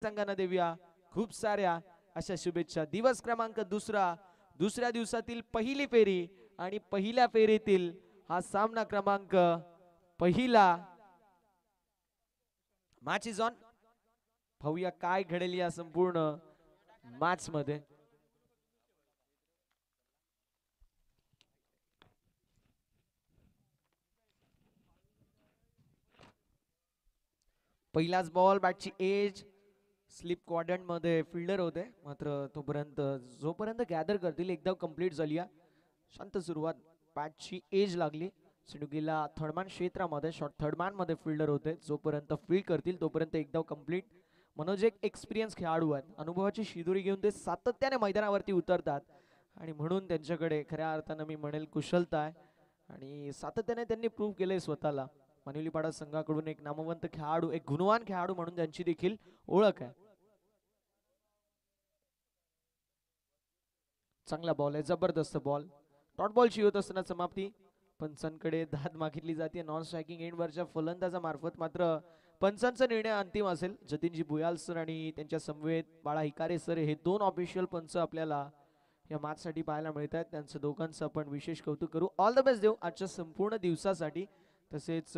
संघांना देऊया खूप साऱ्या अशा शुभेच्छा। दिवस क्रमांक दुसऱ्या दिवसातील पहिली फेरी आणि पहिल्या फेरीतील हा सामना क्रमांक पहिला मॅच इज ऑन। पाहूया काय घडेल या संपूर्ण मॅच मध्ये। पहिलाच बॉल बॅटची एज स्लिप क्वाड्रंट मध्ये फिल्डर होते, मात्र तोपर्यंत जोपर्यंत गॅदर करतील एकदा कंप्लीट झाली शांत सुरुवात। बॅटची एज लागली सिंडुकीला थर्डमॅन क्षेत्रामध्ये, शॉर्ट थर्डमॅन मध्ये फिल्डर होते, जोपर्यंत फील्ड करतील तोपर्यंत एकदा कंप्लीट। मनोज एक एक्सपिरियन्स खेळाडू आहेत, अनुभवाची शिदोरी घेऊन ते सातत्याने मैदानावरती उतरतात आणि म्हणून त्यांच्याकडे खऱ्या अर्थानं मी म्हणेल कुशलता आहे आणि सातत्याने त्यांनी प्रूव्ह केलंय स्वतःला। मानिवलीपाडा संघाकडून एक नामवंत खेळाडू, एक गुणवान खेळाडू म्हणून त्यांची देखील ओळख आहे। चांगला बॉल आहे, जबरदस्त बॉल। डॉट बॉलची होत असताना समाप्ती पंचांकडे दाद मागितली जाते नॉन स्ट्रायकिंग एंडवरच्या फलंदाजामार्फत, मात्र पंचांचा निर्णय अंतिम असेल। जतीनजी भुयाल सर आणि त्यांच्या समवेत बाळा हिकारे सर हे दोन ऑफिशियल पंच आपल्याला या मॅच साठी पाहायला मिळत आहेत, त्यांचं दोघांचं आपण विशेष कौतुक करू। ऑल द बेस्ट देऊ आजच्या संपूर्ण दिवसासाठी। तसेच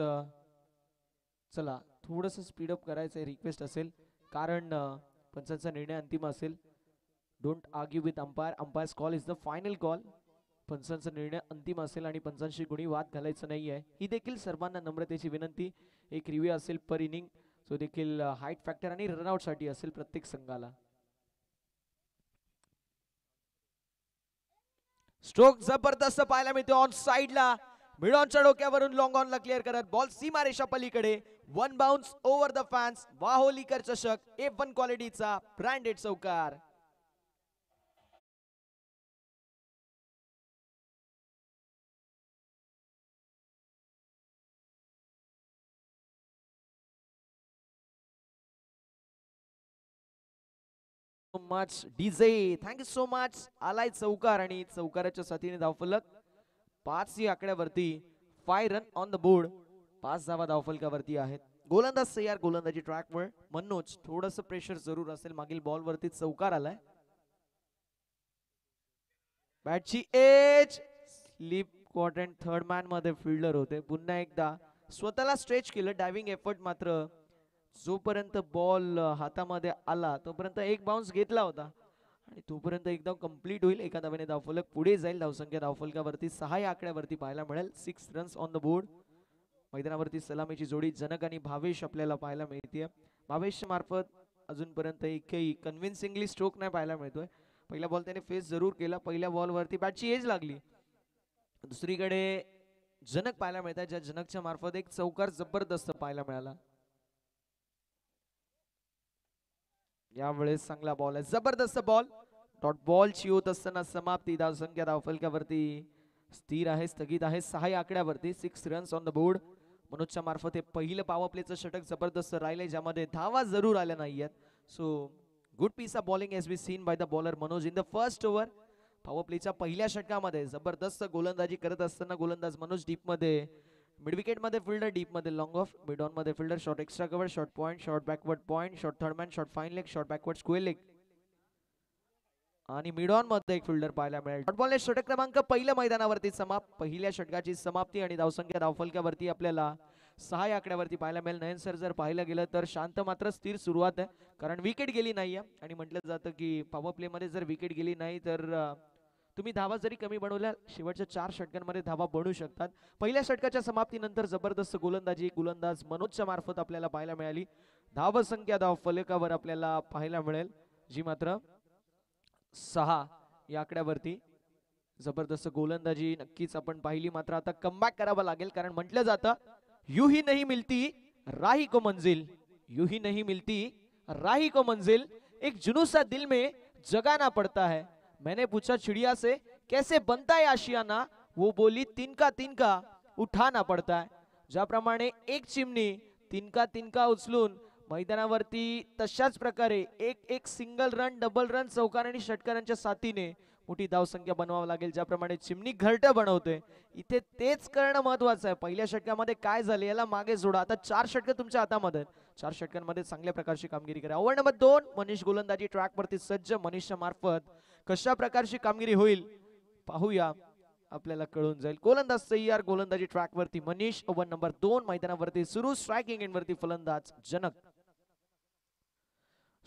चला थोडस स्पीडअप करायचं रिक्वेस्ट असेल, कारण पंचांचा निर्णय अंतिम असेल। Don't argue with umpire, umpire's call is the final call. पंचांचा निर्णय अंतिम असेल आणि पंचांशी कोणी वाद घालायचं नाहीये, ही देखील सर्वांना नम्रतेची विनंती। एक रिव्ह्यू असेल पर इनिंग, जो देखील हाईट फॅक्टर आणि रनआउट साठी असेल प्रत्येक संघाला। स्ट्रोक जबरदस्त पाहायला मिळतो ऑन साइडला, मिड ऑनच्या डोक्यावरून लॉंग ऑनला क्लिअर करत बॉल सीमारेषा पलीकडे, one bounce over the fans. Waholikar चषक F1 क्वालिटीचा ब्रँडेड चौकार। Much DJ, thank you so much. आलाय चौकार आणि चौकाराच्या साथीने धावफलक 5 ही आकड्यावरती, 5 रन ऑन द बोर्ड। 5 धावा धावफलकावरती आहेत। गोलंदाज तयार, गोलंदाजी ट्रॅकवर। मनोज थोडस प्रेशर जरूर असेल, मागील बॉल वरती चौकार आलाय। बॅटची edge slip quadrant third man मध्ये फिल्डर होते, पुन्हा एकदा स्वतःला स्ट्रेच केलं डायव्हिंग एफर्ट, मात्र जोपर्यंत बॉल हातामध्ये आला तोपर्यंत एक बाउन्स घेतला होता आणि तोपर्यंत एकदम कंप्लीट होईल। एका धावेने धावफलक पुढे जाईल। धावसंख्या धावफलकावरती 6 या आकड्यावरती पाहायला मिळेल, 6 रन्स ऑन द बोर्ड। मैदानावरती सलामीची जोडी जनक आणि भावेश आपल्याला पाहायला मिळते। भावेश मार्फत अजूनपर्यंत एकही कन्व्हिन्सिंगली स्ट्रोक नाही पाहायला मिळतोय। पहिला बॉल त्याने फेस जरूर केला, पहिल्या बॉल वरती बॅटची एज लागली। दुसरीकडे जनक पाहायला मिळतात, ज्या जनकच्या मार्फत एक चौकार जबरदस्त पाहायला मिळाला। यावेळेस चांगला बॉल आहे, जबरदस्त बॉल। डॉट बॉलची होत असताना समाप्ती। धावसंख्या धावफलकावरती स्थिर आहे, स्थगित आहे 6 या आकड्यावरती, 6 रन्स ऑन द बोर्ड। मनोजच्या मार्फत हे पहिलं पॉवर प्लेचं षटक जबरदस्त राहिले, ज्यामध्ये धावा जरूर आल्या नाहीयेत। So good piece of bowling as be seen by the bowler Manoj in the first over. Power प्लेच्या पहिल्या षटकामध्ये जबरदस्त गोलंदाजी करत असताना गोलंदाज मनोज डीप मध्ये, मिड विकेट मध्ये फिल्डर, डीप मध्ये लॉंग ऑफ, मिड ऑन मध्ये fielder, short extra cover, short point, short backward point, short third man, short fine leg, short backward square leg आणि मिड ऑन मध्ये एक फिल्डर पाहायला मिळेल। Dot बॉलने षटक क्रमांक पहिल्या मैदानावरती समाप्त, पहिल्या षटकाची समाप्ती आणि धावसंख्या धावफलकावरती आपल्याला 6 या आकड्यावरती पाहायला मिळेल। नयन सर जर पाहिलं गेलं तर शांत मात्र स्थिर सुरुवात आहे, कारण विकेट गेली नाहीये आणि म्हटलं जातं की पॉवर प्ले मध्ये जर विकेट गेली नाही तर तुम्ही धावा जरी कमी बनवल्या शेवटच्या 4 षटकांमध्ये धावा बनवू शकतात। पहिल्या षटकाच्या समाप्तीनंतर जबरदस्त गोलंदाजी गोलंदाज मनोजच्या मार्फत आपल्याला पाहायला मिळाली। धावसंख्या धावफलकावर आपल्याला पाहायला मिळेल, जी मात्र 6 या आकड्यावरती। जबरदस्त गोलंदाजी नक्कीच आपण पाहिली, मात्र आता कमबॅक करावं लागेल, कारण म्हटलं जातं यू ही नहीं मिलती राही को मंजिल, यू ही नहीं मिलती राही को मंजिल, एक जुनूसा दिल में जगाना पड़ता है। मैंने पूछा चिड़िया से कैसे बनता है आशियाना, वो बोली तिनका तिनका उठाना पड़ता है। ज्याप्रमाणे एक चिमणी तिनका तिनका उचलून मैदानावरती तशाच प्रकारे एक सिंगल रन, डबल रन, चौकार आणि षटकारांच्या साथीने मोठी धावसंख्या बनवावं लागेल। ज्याप्रमाणे चिमणी घरटं बनवते, इथे तेच करणं महत्वाचं आहे। पहिल्या षटकामध्ये काय झाले याला मागे सोडा, आता 4 षटकं तुमच्या हातामध्ये, 4 षटकांमध्ये चांगल्या प्रकारची कामगिरी करा. ओव्हर नंबर 2 मनीष गोलंदाजी ट्रॅक वरती सज्ज. मनीषच्या मार्फत कशा प्रकारची कामगिरी होईल पाहूया, आपल्याला कळून जाईल. गोलंदाज तयार, गोलंदाजी ट्रॅक वरती मनीष. ओव्हर नंबर 2 मैदानावरती सुरू. स्ट्रायकिंग एंड वरती फलंदाज जनक.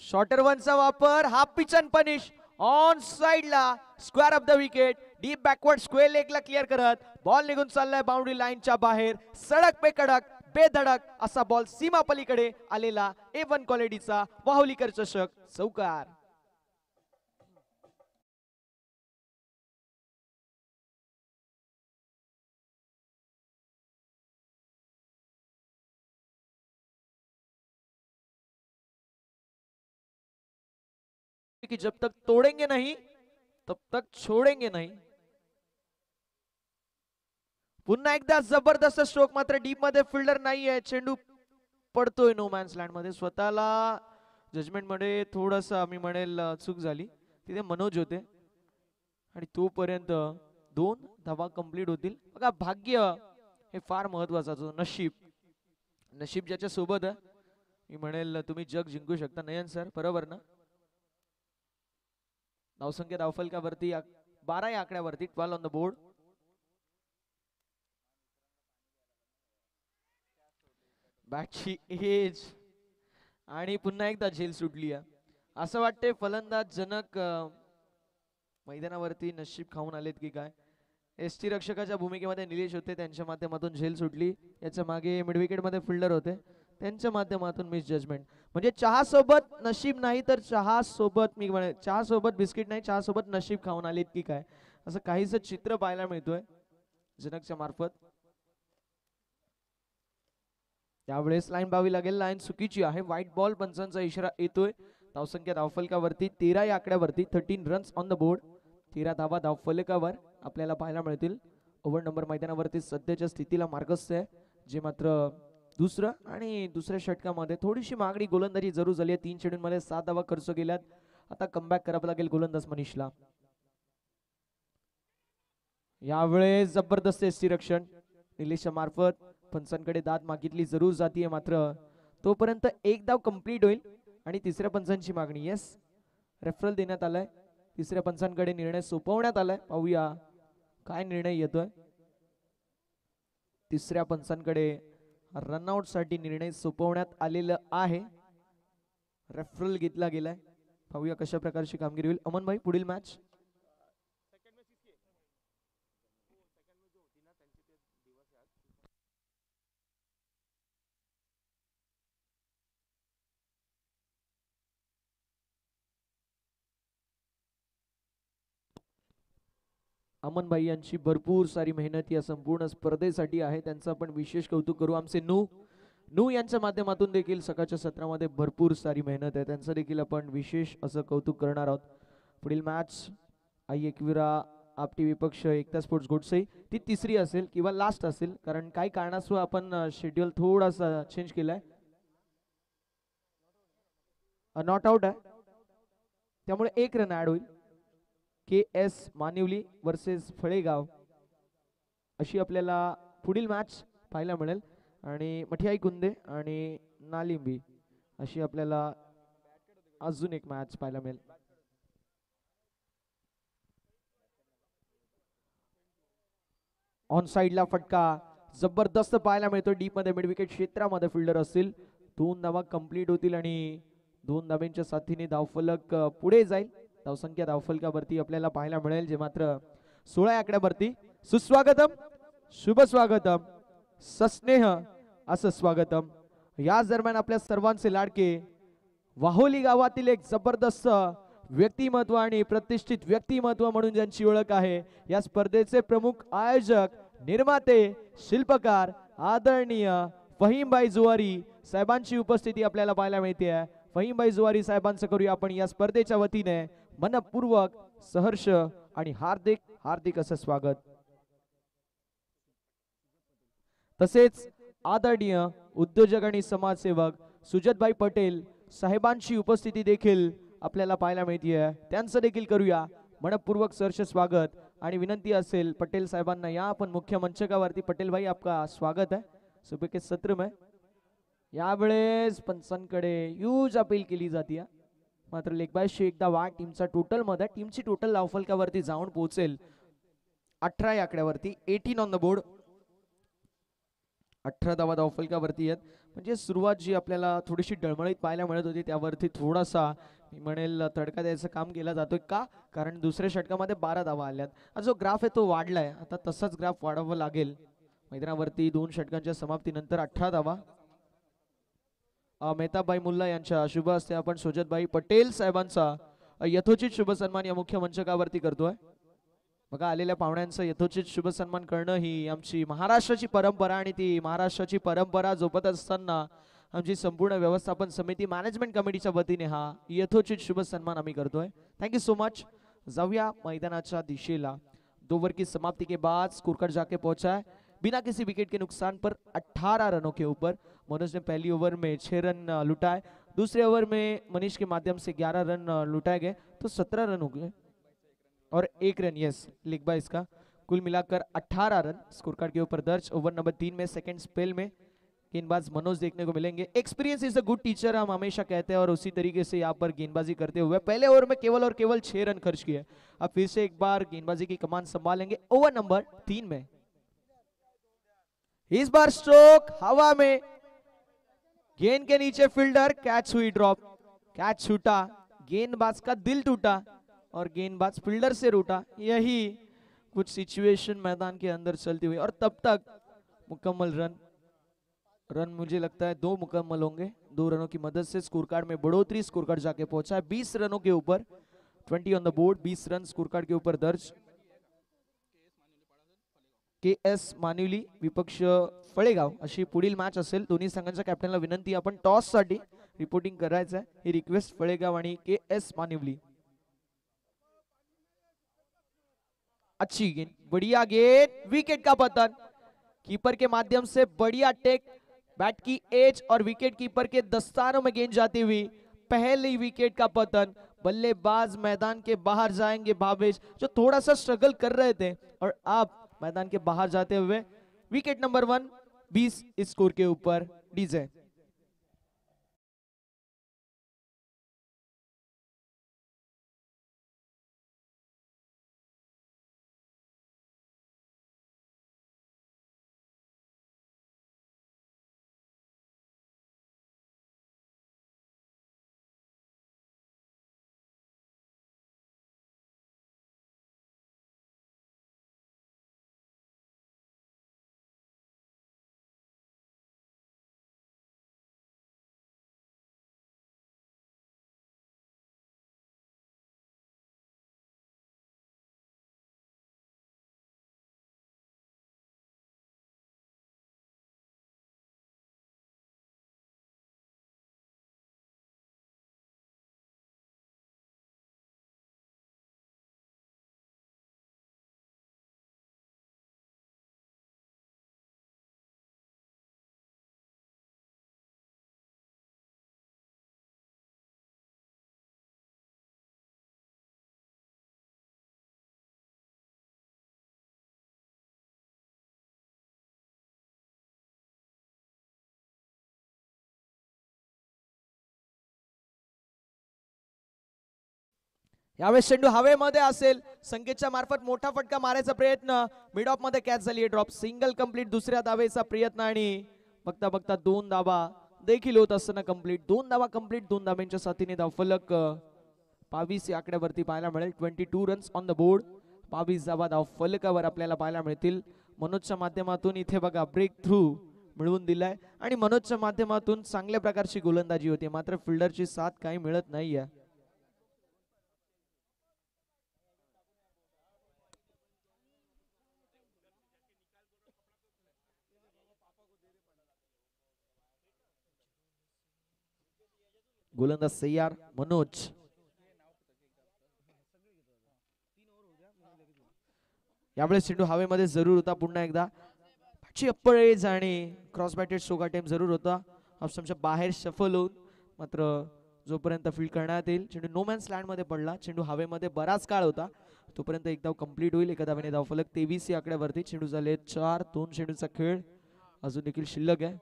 शॉर्टर वनचा वापर. Half pitch and punish on साइडला. Square off the wicket. Deep backward square लेगला क्लिअर करत बॉल निघून चाललाय बाउंड्री लाईनच्या बाहेर. सडक पे कडक बेधडक असा बॉल सीमा पलीकडे आलेला A1 क्वालिटीचा वाहुलीकर चषक चौकार. कि जब तक तोडेंगे नहीं तब तक छोडेंगे नहीं. पुन्हा एकदा जबरदस्त स्ट्रोक. मात्र डीप मध्ये फिल्डर नाहीये. चेंडू पडतोय नो मॅन्स लँड मध्ये. स्वतःला जजमेंट मध्ये थोडस मी म्हणेल चूक झाली. तिथे मनोज होते आणि तोपर्यंत 2 धावा कंप्लीट होतील. बघा भाग्य हे फार महत्वाचं. नशीब, नशीब ज्याच्या सोबत मी म्हणेल तुम्ही जग जिंकू शकता. नयन सर बरोबर ना. धावसंख्या धावफलकावरती 12 या आकड्यावरती 12 ऑन द बोर्ड. बॅटची एज आणि पुन्हा एकदा झेल सुटली आहे. असं वाटते फलंदाज जनक मैदानावरती नशीब खाऊन आलेत की काय. एसटी रक्षकाच्या भूमिकेमध्ये निलेश होते, त्यांच्या माध्यमातून झेल सुटली. याच्या मागे मिडविकेट मध्ये फिल्डर होते, त्यांच्या माध्यमातून मिस जजमेंट. म्हणजे चहा सोबत नशीब नाही तर चहा सोबत मी म्हणे चहा सोबत बिस्किट नाही, चहा सोबत नशीब खाऊन आलेत की काय, असं काहीच चित्र पाहायला मिळतोय जनकच्या मार्फत. त्यावेळेस लाईन बावी लागेल. लाईन चुकीची आहे. White ball. पंचांचा इशारा येतोय. धावसंख्या धावफलकावरती 13 या आकड्यावरती 13 रन्स ऑन द बोर्ड. 13 धावा धावफलकावर आपल्याला पाहायला मिळतील. ओव्हर नंबर मैदानावरती सध्याच्या स्थितीला मार्गस्थ आहे, जे मात्र दुसऱ्या षटकामध्ये थोडीशी मागणी गोलंदाजी जरूर झाली आहे. 3 चेंडूंमध्ये 7 धावा खर्च केल्यात. आता कमबॅक करावं लागेल गोलंदाज मनीषला. यावेळेस जबरदस्त एसटी रक्षण निलेशच्या मार्फत पंचांकडे दाद मागितली जरूर जातीये. मात्र तोपर्यंत एक धाव कंप्लीट होईल आणि तिसऱ्या पंचांची मागणी. येस, रेफरल देण्यात आलाय. तिसऱ्या पंचांकडे निर्णय सोपवण्यात आलाय. पाहूया काय निर्णय येतोय. तिसऱ्या पंचांकडे रनआउट साठी निर्णय सोपवण्यात आलेला आहे. रेफरल घेतला गेलाय. पाहूया कशा प्रकारची कामगिरी होईल. अमन भाई, पुढील मॅच. अमन भाई यांची भरपूर सारी मेहनत या संपूर्ण स्पर्धेसाठी आहे. त्यांचं आपण विशेष कौतुक करू. आमचे नू यांच्या माध्यमातून देखील सकाळच्या सत्रामध्ये भरपूर सारी मेहनत आहे, त्यांचं देखील आपण विशेष असं कौतुक करणार आहोत. पुढील मॅच आई एकविरा आपटी विपक्ष एकता स्पोर्ट्स गोडसे. ती तिसरी असेल किंवा लास्ट असेल, कारण काही कारणास्तव आपण शेड्यूल थोडासा चेंज केलाय. नॉट आउट आहे, त्यामुळे 1 रन ऍड होईल. KS मानिवली वर्सेस फळेगाव अशी आपल्याला पुढील मॅच पाहायला मिळेल. आणि मठियाई कुंदे आणि नालिंबी अशी आपल्याला अजून एक मॅच पाहायला मिळेल. ऑन साइडला फटका जबरदस्त पाहायला मिळतो. डीप मध्ये मिड विकेट क्षेत्रामध्ये फिल्डर असतील. 2 धावा कंप्लीट होतील आणि 2 धाब्यांच्या साथीने धावफलक पुढे जाईल. धावसंख्या धावफलकावरती आपल्याला पाहायला मिळेल, जे मात्र 16 आकड्यावरती. सुस्वागतम, शुभ स्वागतम, सस्नेह असं स्वागतम. याच दरम्यान आपल्या सर्वांचे लाडके वाहोली गावातील एक जबरदस्त व्यक्तिमत्व आणि प्रतिष्ठित व्यक्तिमत्व म्हणून ज्यांची ओळख आहे, या स्पर्धेचे प्रमुख आयोजक, निर्माते, शिल्पकार आदरणीय फहीमभाई जुवारी साहेबांची उपस्थिती आपल्याला पाहायला मिळते आहे. फहीमभाई जुवारी साहेबांचं करूया आपण या स्पर्धेच्या वतीने मनपूर्वक सहर्ष आणि हार्दिक हार्दिक असं स्वागत. तसेच आदरणीय उद्योजक आणि समाजसेवक सुजतभाई पटेल साहेबांची उपस्थिती देखील आपल्याला पाहायला मिळते आहे, त्यांचं देखील करूया मनपूर्वक सहर्ष स्वागत. आणि विनंती असेल पटेल साहेबांना, या आपण मुख्य मंचकावरती. पटेल भाई आपका स्वागत है सुबह के सत्र में. यावेळेस पंचांकडे ह्यूज अपील केली जाते, मात्र लेगबायशी एकदा वाट टीमचा टोटल मध्ये टीमची टोटल धावफलकावरती जाऊन पोहोचेल 18 या आकड्यावरती. 18 ऑन द बोर्ड. 18 धावा धावफलकावरती आहेत. म्हणजे सुरुवात जी आपल्याला थोडीशी डळमळीत पाहायला मिळत होती त्यावरती थोडासा मी म्हणेल तडका द्यायचं काम केलं जातोय का, कारण दुसऱ्या षटकामध्ये 12 धावा आल्यात. हा जो ग्राफ आहे तो वाढलाय, आता तसाच ग्राफ वाढवावा लागेल. मैदानावरती 2 षटकांच्या समाप्तीनंतर 18 धावा. मेहताबाई मुल्ला यांच्या शुभ हस्ते आपण सोजतबाई पटेल साहेबांचा यथोचित शुभ सन्मान या मुख्य मंचकावरती करतोय. बघा आलेल्या पाहुण्यांचं यथोचित शुभ सन्मान करणं ही आमची महाराष्ट्राची परंपरा, आणि ती महाराष्ट्राची परंपरा जोपासत असताना आमची संपूर्ण व्यवस्थापन समिती मॅनेजमेंट कमिटीच्या वतीने हा यथोचित शुभ सन्मान आम्ही करतोय. Thank you so much. जाऊया मैदानाच्या दिशेला. 2 ओवर की समाप्ति के बाद स्कोर कार्ड जाके पहुंचा है बिना किसी विकेट के नुकसान पर 18 रनों के ऊपर. मनोज ने पहली ओवर में 6 रन लुटाए, दूसरे ओवर में मनीष के माध्यम से 11 रन लुटाए गए, तो 17 रन हो गए और 1 रन यस लिख बा इसका. कुल मिलाकर 18 रन स्कोर कार्ड के ऊपर दर्ज. ओवर नंबर 3 में सेकंड स्पेल में गेंदबाज मनोज देखने को मिलेंगे. Experience is a good teacher हम हमेशा कहते हैं, और उसी तरीके से यहाँ पर गेंदबाजी करते हुए पहले ओवर में केवल और केवल 6 रन खर्च किए. अब फिर से एक बार गेंदबाजी की कमान संभालेंगे ओवर नंबर 3 में. इस बार स्ट्रोक हवा में, गेंद के नीचे फील्डर, कैच हुई ड्रॉप, कैच छूटा, गेंदबाज का दिल टूटा और गेंदबाज फील्डर से रूठा. यही कुछ सिचुएशन मैदान के अंदर चलती हुई, और तब तक मुकम्मल रन मुझे लगता है 2 मुकम्मल होंगे. 2 रनों की मदद से स्कोर कार्ड में बढ़ोतरी. स्कोर कार्ड जाके पहुंचा है 20 रनों के ऊपर. 20 on the board. 20 run score card के ऊपर दर्ज. KS मानिवली विपक्ष फळेगाव अशी पुढील मॅच असेल. दोन्ही संघांच्या कॅप्टनला विनंती, आपण टॉस साठी रिपोर्टिंग करायचं आहे. ही रिक्वेस्ट फळेगाव आणि KS मानिवली. अच्छी गेंद, बढ़िया गेंद, विकेट का पतन. कीपर के माध्यम से बढ़िया टेक, बैट की एज और विकेट कीपर के दस्तानों में गेंद जाती हुई पहली विकेट का पतन. बल्लेबाज मैदान के बाहर जाएंगे भावेश, जो थोड़ा सा स्ट्रगल कर रहे थे, और अब मैदान के बाहर जाते हुए विकेट नंबर 1. 20 इस स्कोर के ऊपर डीजे. यावेळेस चेंडू हवेमध्ये असेल, संकेतच्या मार्फत मोठा फटका मारायचा प्रयत्न, मिड ऑफ मध्ये कॅच झाली. Drop single complete. दुसऱ्या धावेचा प्रयत्न आणि बघता बघता 2 धावा देखील होत असताना कंप्लीट. 2 धावा कंप्लीट. 2 धाब्यांच्या साथीने धावफलक 22 या आकड्यावरती पाहायला मिळेल. 22 रन्स ऑन द बोर्ड. 22 धावा धावफलकावर आपल्याला पाहायला मिळतील. मनोजच्या माध्यमातून इथे बघा ब्रेक थ्रू मिळवून दिलाय, आणि मनोजच्या माध्यमातून चांगल्या प्रकारची गोलंदाजी होती, मात्र फिल्डरची साथ काही मिळत नाहीये. गोलंदाज सय्यार मनोज. यावेळेस चेंडू हवेमध्ये जरूर होता. पुन्हा एकदा अप्पर एज आणि क्रॉस बॅटेड सोगा टेम जरूर होता. ऑप्शनच्या बाहेर शफल होऊन, मात्र जोपर्यंत फील्ड करण्यात येईल, चेंडू नो मॅन्स लँड मध्ये पडला. चेंडू हवेमध्ये बराच काळ होता, तोपर्यंत एक धाव कंप्लीट होईल. एका धावेने धावफलक 23 या आकड्यावरती. चेंडू झाले 4. 2 चेंडूचा खेळ अजून देखील शिल्लक आहे.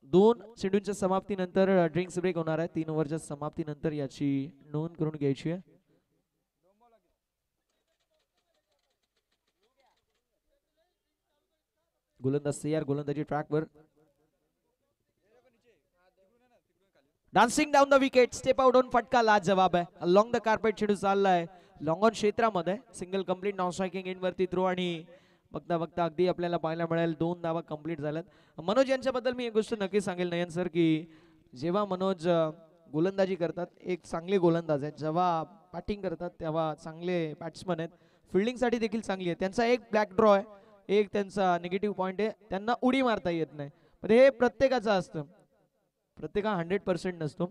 दोन चेंडूंच्या समाप्तीनंतर ड्रिंक्स ब्रेक होणार आहे. 3 ओव्हरच्या समाप्तीनंतर याची नोंद करून घ्यायची आहे. गोलंदाज तयार, गोलंदाजी ट्रॅकवर. Dancing down the wicket, step out on फटका लाजवाब आहे. अलॉंग द कार्पेट चेंडू चाललाय लॉंग ऑन क्षेत्रामध्ये. Single complete, non striking in वरती थ्रो आणि बघता बघता अगदी आपल्याला पाहायला मिळेल 2 धावा कंप्लीट झाल्यात. मनोज यांच्याबद्दल मी एक गोष्ट नक्की सांगेल नयन सर, की जेव्हा मनोज गोलंदाजी करतात एक चांगले गोलंदाज आहेत, जेव्हा बॅटिंग करतात तेव्हा चांगले बॅट्समन आहेत, फिल्डिंगसाठी देखील चांगली आहे. त्यांचा एक ब्लॅक ड्रॉ आहे, एक त्यांचा निगेटिव्ह पॉईंट आहे, त्यांना उडी मारता येत नाही. पण हे प्रत्येकाचं असतं, प्रत्येका 100% नसतो.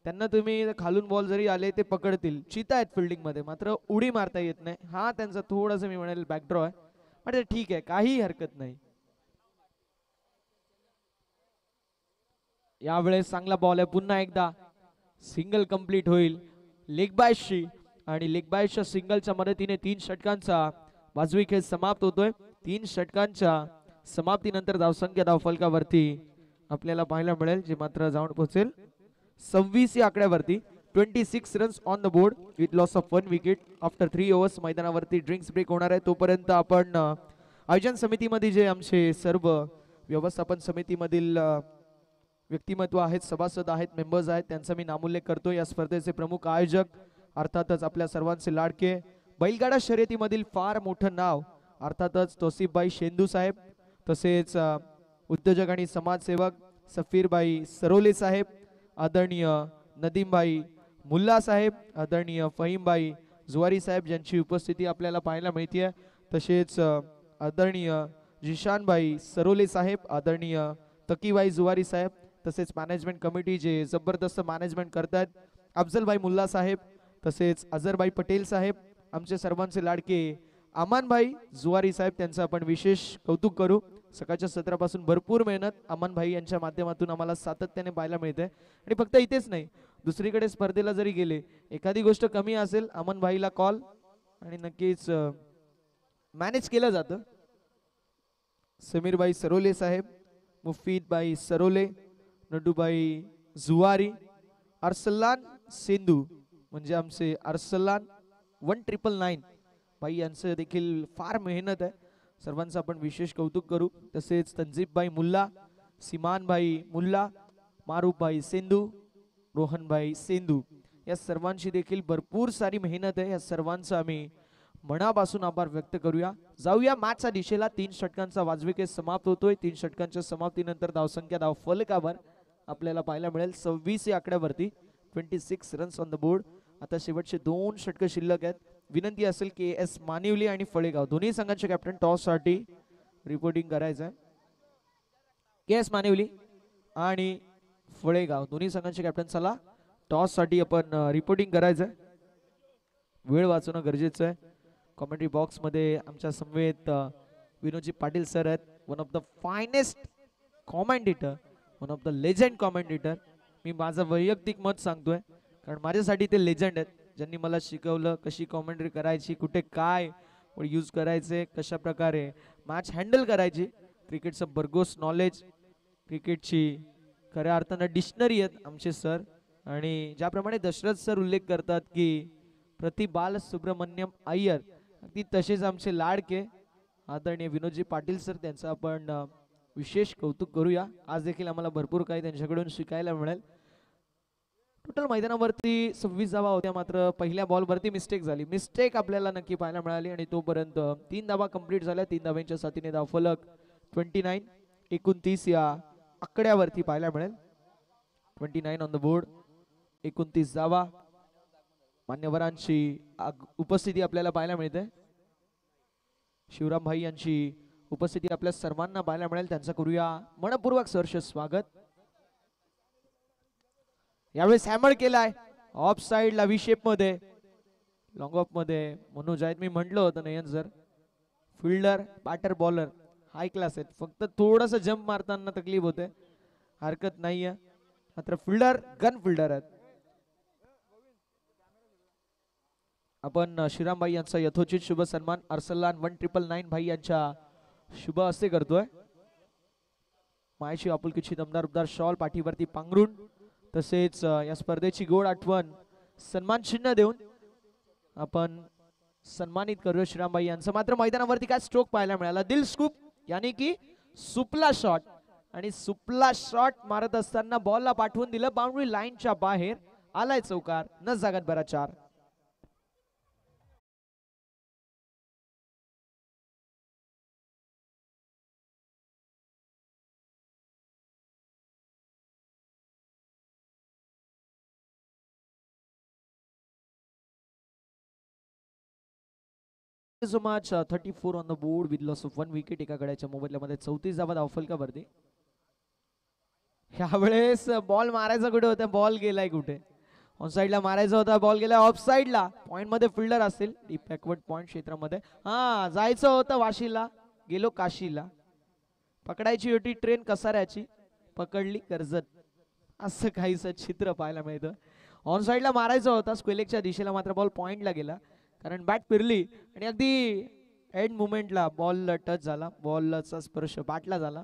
त्यांना तुम्ही खालून बॉल जरी आले ते पकडतील, चिता आहेत फिल्डिंग मध्ये, मात्र उडी मारता येत नाही. हा त्यांचा थोडासा मी म्हणेल बॅकड्रॉ आहे, पण ठीक आहे, काही हरकत नाही. यावेळेस चांगला बॉल आहे, पुन्हा एकदा सिंगल कंप्लीट होईल लेग बायशी आणि लेग बायच्या सिंगलच्या मदतीने 3 षटकांचा वाजवी खेळ समाप्त होतोय. 3 षटकांच्या समाप्तीनंतर धावसंख्या धावफलकावरती आपल्याला पाहायला मिळेल, जे मात्र जाऊन पोहोचेल 26 या आकड्यावरती. 26 runs on the board with loss of 1 wicket after 3 overs. मैदानावरती ड्रिंक्स ब्रेक होणार आहे. तोपर्यंत आपण आयोजन समितीमध्ये जे आमचे सर्व व्यवस्थापन समितीमधील व्यक्तिमत्व आहेत, सभासद आहेत, मेंबर्स आहेत, त्यांचा मी नामोल्लेख करतो. या स्पर्धेचे प्रमुख आयोजक अर्थातच आपल्या सर्वांचे लाडके, बैलगाडा शर्यतीमधील फार मोठं नाव अर्थातच तौसिफभाई शेंदू साहेब, तसेच उद्योजक आणि समाजसेवक सफीरभाई सरोले साहेब, आदरणीय नदीमभाई मुल्ला साहेब, आदरणीय फहीमभाई जुवारी साहेब ज्यांची उपस्थिती आपल्याला पाहायला मिळते. तसेच आदरणीय जिशानभाई सरोले साहेब, आदरणीय तकीभाई जुवारी साहेब, तसेच मॅनेजमेंट कमिटी जे जबरदस्त मॅनेजमेंट करतात, अफजलभाई मुल्ला साहेब, तसेच अझरभाई पटेल साहेब, आमचे सर्वांचे लाडके अमानभाई जुवारी साहेब, त्यांचं आपण विशेष कौतुक करू. सकाळच्या सत्रापासून भरपूर मेहनत अमानभाई यांच्या माध्यमातून आम्हाला सातत्याने पाहायला मिळते. आणि फक्त इथेच नाही, दुसरीकडे स्पर्धेला जरी गेले, एखादी गोष्ट कमी असेल अमनभाईला कॉल आणि नक्कीच मॅनेज केलं जातं. समीरभाई सरोले साहेब, मुफीदभाई सरोले, नडूभाई जुवारी, अरसलान सेंदू म्हणजे आमचे अरसलान 1999 भाई यांचं देखील फार मेहनत आहे. सर्वांचं आपण विशेष कौतुक करू. तसेच तंजीबभाई मुल्ला, सिमानभाई मुल्ला, मारूफभाई सेंदू, रोहनभाई सेंदू, या सर्वांची देखील भरपूर सारी मेहनत आहे. या सर्वांचं आम्ही मनापासून आभार व्यक्त करूया. जाऊया मॅचच्या दिशेला. 3 षटकांचा वाजवी खेळ समाप्त होतोय. 3 षटकांच्या समाप्तीनंतर धावसंख्या धाव फलकावर आपल्याला पाहायला मिळेल 26 या आकड्यावरती. 26 रन्स ऑन द बोर्ड. आता शेवटचे 2 षटक शिल्लक आहेत. विनंती असेल की एस मानिवली आणि फळेगाव दोन्ही संघांचे कॅप्टन टॉस साठी रिपोर्टिंग करायचं आहे. के एस मानिवली आणि फळेगाव दोन्ही संघांचे कॅप्टन चला टॉस साठी आपण रिपोर्टिंग करायचं आहे. वेळ वाचवणं गरजेचं आहे. कॉमेंट्री बॉक्स मध्ये आमच्या समवेत विनोदजी पाटील सर आहेत. One of the finest commentator, one of the legend commentator. मी माझं वैयक्तिक मत सांगतोय, कारण माझ्यासाठी ते लेजंड आहेत, ज्यांनी मला शिकवलं कशी कॉमेंट्री करायची, कुठे काय यूज करायचे, कशा प्रकारे मॅच हँडल करायची. क्रिकेटचं भरघोस नॉलेज, क्रिकेटची खऱ्या अर्थानं डिक्शनरी आहेत आमचे सर. आणि ज्याप्रमाणे दशरथ सर उल्लेख करतात की प्रतिबाल सुब्रमण्यम अय्यर, अगदी तसेच आमचे लाडके आदरणीय विनोदजी पाटील सर, त्यांचं आपण विशेष कौतुक करूया. आज देखील आम्हाला भरपूर काही त्यांच्याकडून शिकायला मिळेल. टोटल मैदानावरती 26 धावा होत्या, मात्र पहिल्या बॉलवरती मिस्टेक झाली. मिस्टेक आपल्याला नक्की पाहायला मिळाली आणि तोपर्यंत 3 धावा कंप्लीट झाल्या. 3 धावांच्या साथीने धावफलक 29 या आकड्यावरती पाहायला मिळेल. 29 ऑन द बोर्ड. 29 धावा. मान्यवरांची उपस्थिती आपल्याला पाहायला मिळते. शिवराम भाई यांची उपस्थिती आपल्या सर्वांना पाहायला मिळेल. त्यांचा करूया मनपूर्वक सहर्ष स्वागत. यावेळेस हॅमर केलाय ऑफ साइडला व्ही शेप मध्ये, लॉंग ऑफ मध्ये मनोज आहेत. मी म्हटलं होतं नयन सर, फिल्डर बॅटर बॉलर हाय क्लास आहेत, फक्त थोडस जंप मारताना तकलीफ होते, हरकत नाहीये, मात्र फिल्डर गन फिल्डर आहेत. आपण श्रीरामभाई यांचा यथोचित शुभ सन्मान अरसलान 1999 भाई यांच्या शुभ हस्ते करतोय. मायेची आपुलकीची दमदार शॉल पाठीवरती पांघरून तसेच या स्पर्धेची गोड आठवण सन्मान चिन्ह देऊन आपण सन्मानित करूया श्रीरामबाई यांचं. मात्र मैदानावरती काय स्ट्रोक पाहायला मिळाला, दिल स्कूप यानी की सुपला शॉट, आणि सुपला शॉट मारत असताना बॉलला पाठवून दिलं बाउंड्री लाईनच्या बाहेर, आलाय चौकार, न जागत बरा 4. so much 34 on the board with loss of 1 wicket. एका गड्याच्या मोबदल्यामध्ये 34 धावा धावफलकावरती. ह्यावेळेस बॉल मारायचा कुठे होता, बॉल गेलाय कुठे, ऑन साइडला मारायचा होता, बॉल गेलाय ऑफ साइडला. पॉइंट मध्ये फिल्डर असतील डीप बॅकवर्ड पॉइंट क्षेत्रामध्ये. हा जायचं होतं वाशीला, गेलो काशीला. पकडायची होती ट्रेन कसाऱ्याची, पकडली कर्जत, असं काहीसं चित्र पाहायला मिळतं. ऑन साइडला मारायचा होता स्क्वेलेकच्या दिशेला, मात्र बॉल पॉइंटला गेला कारण बॅट फिरली आणि अगदी एंड मुमेंटला बॉल टच झाला, बॉलचा स्पर्श बॅटला झाला.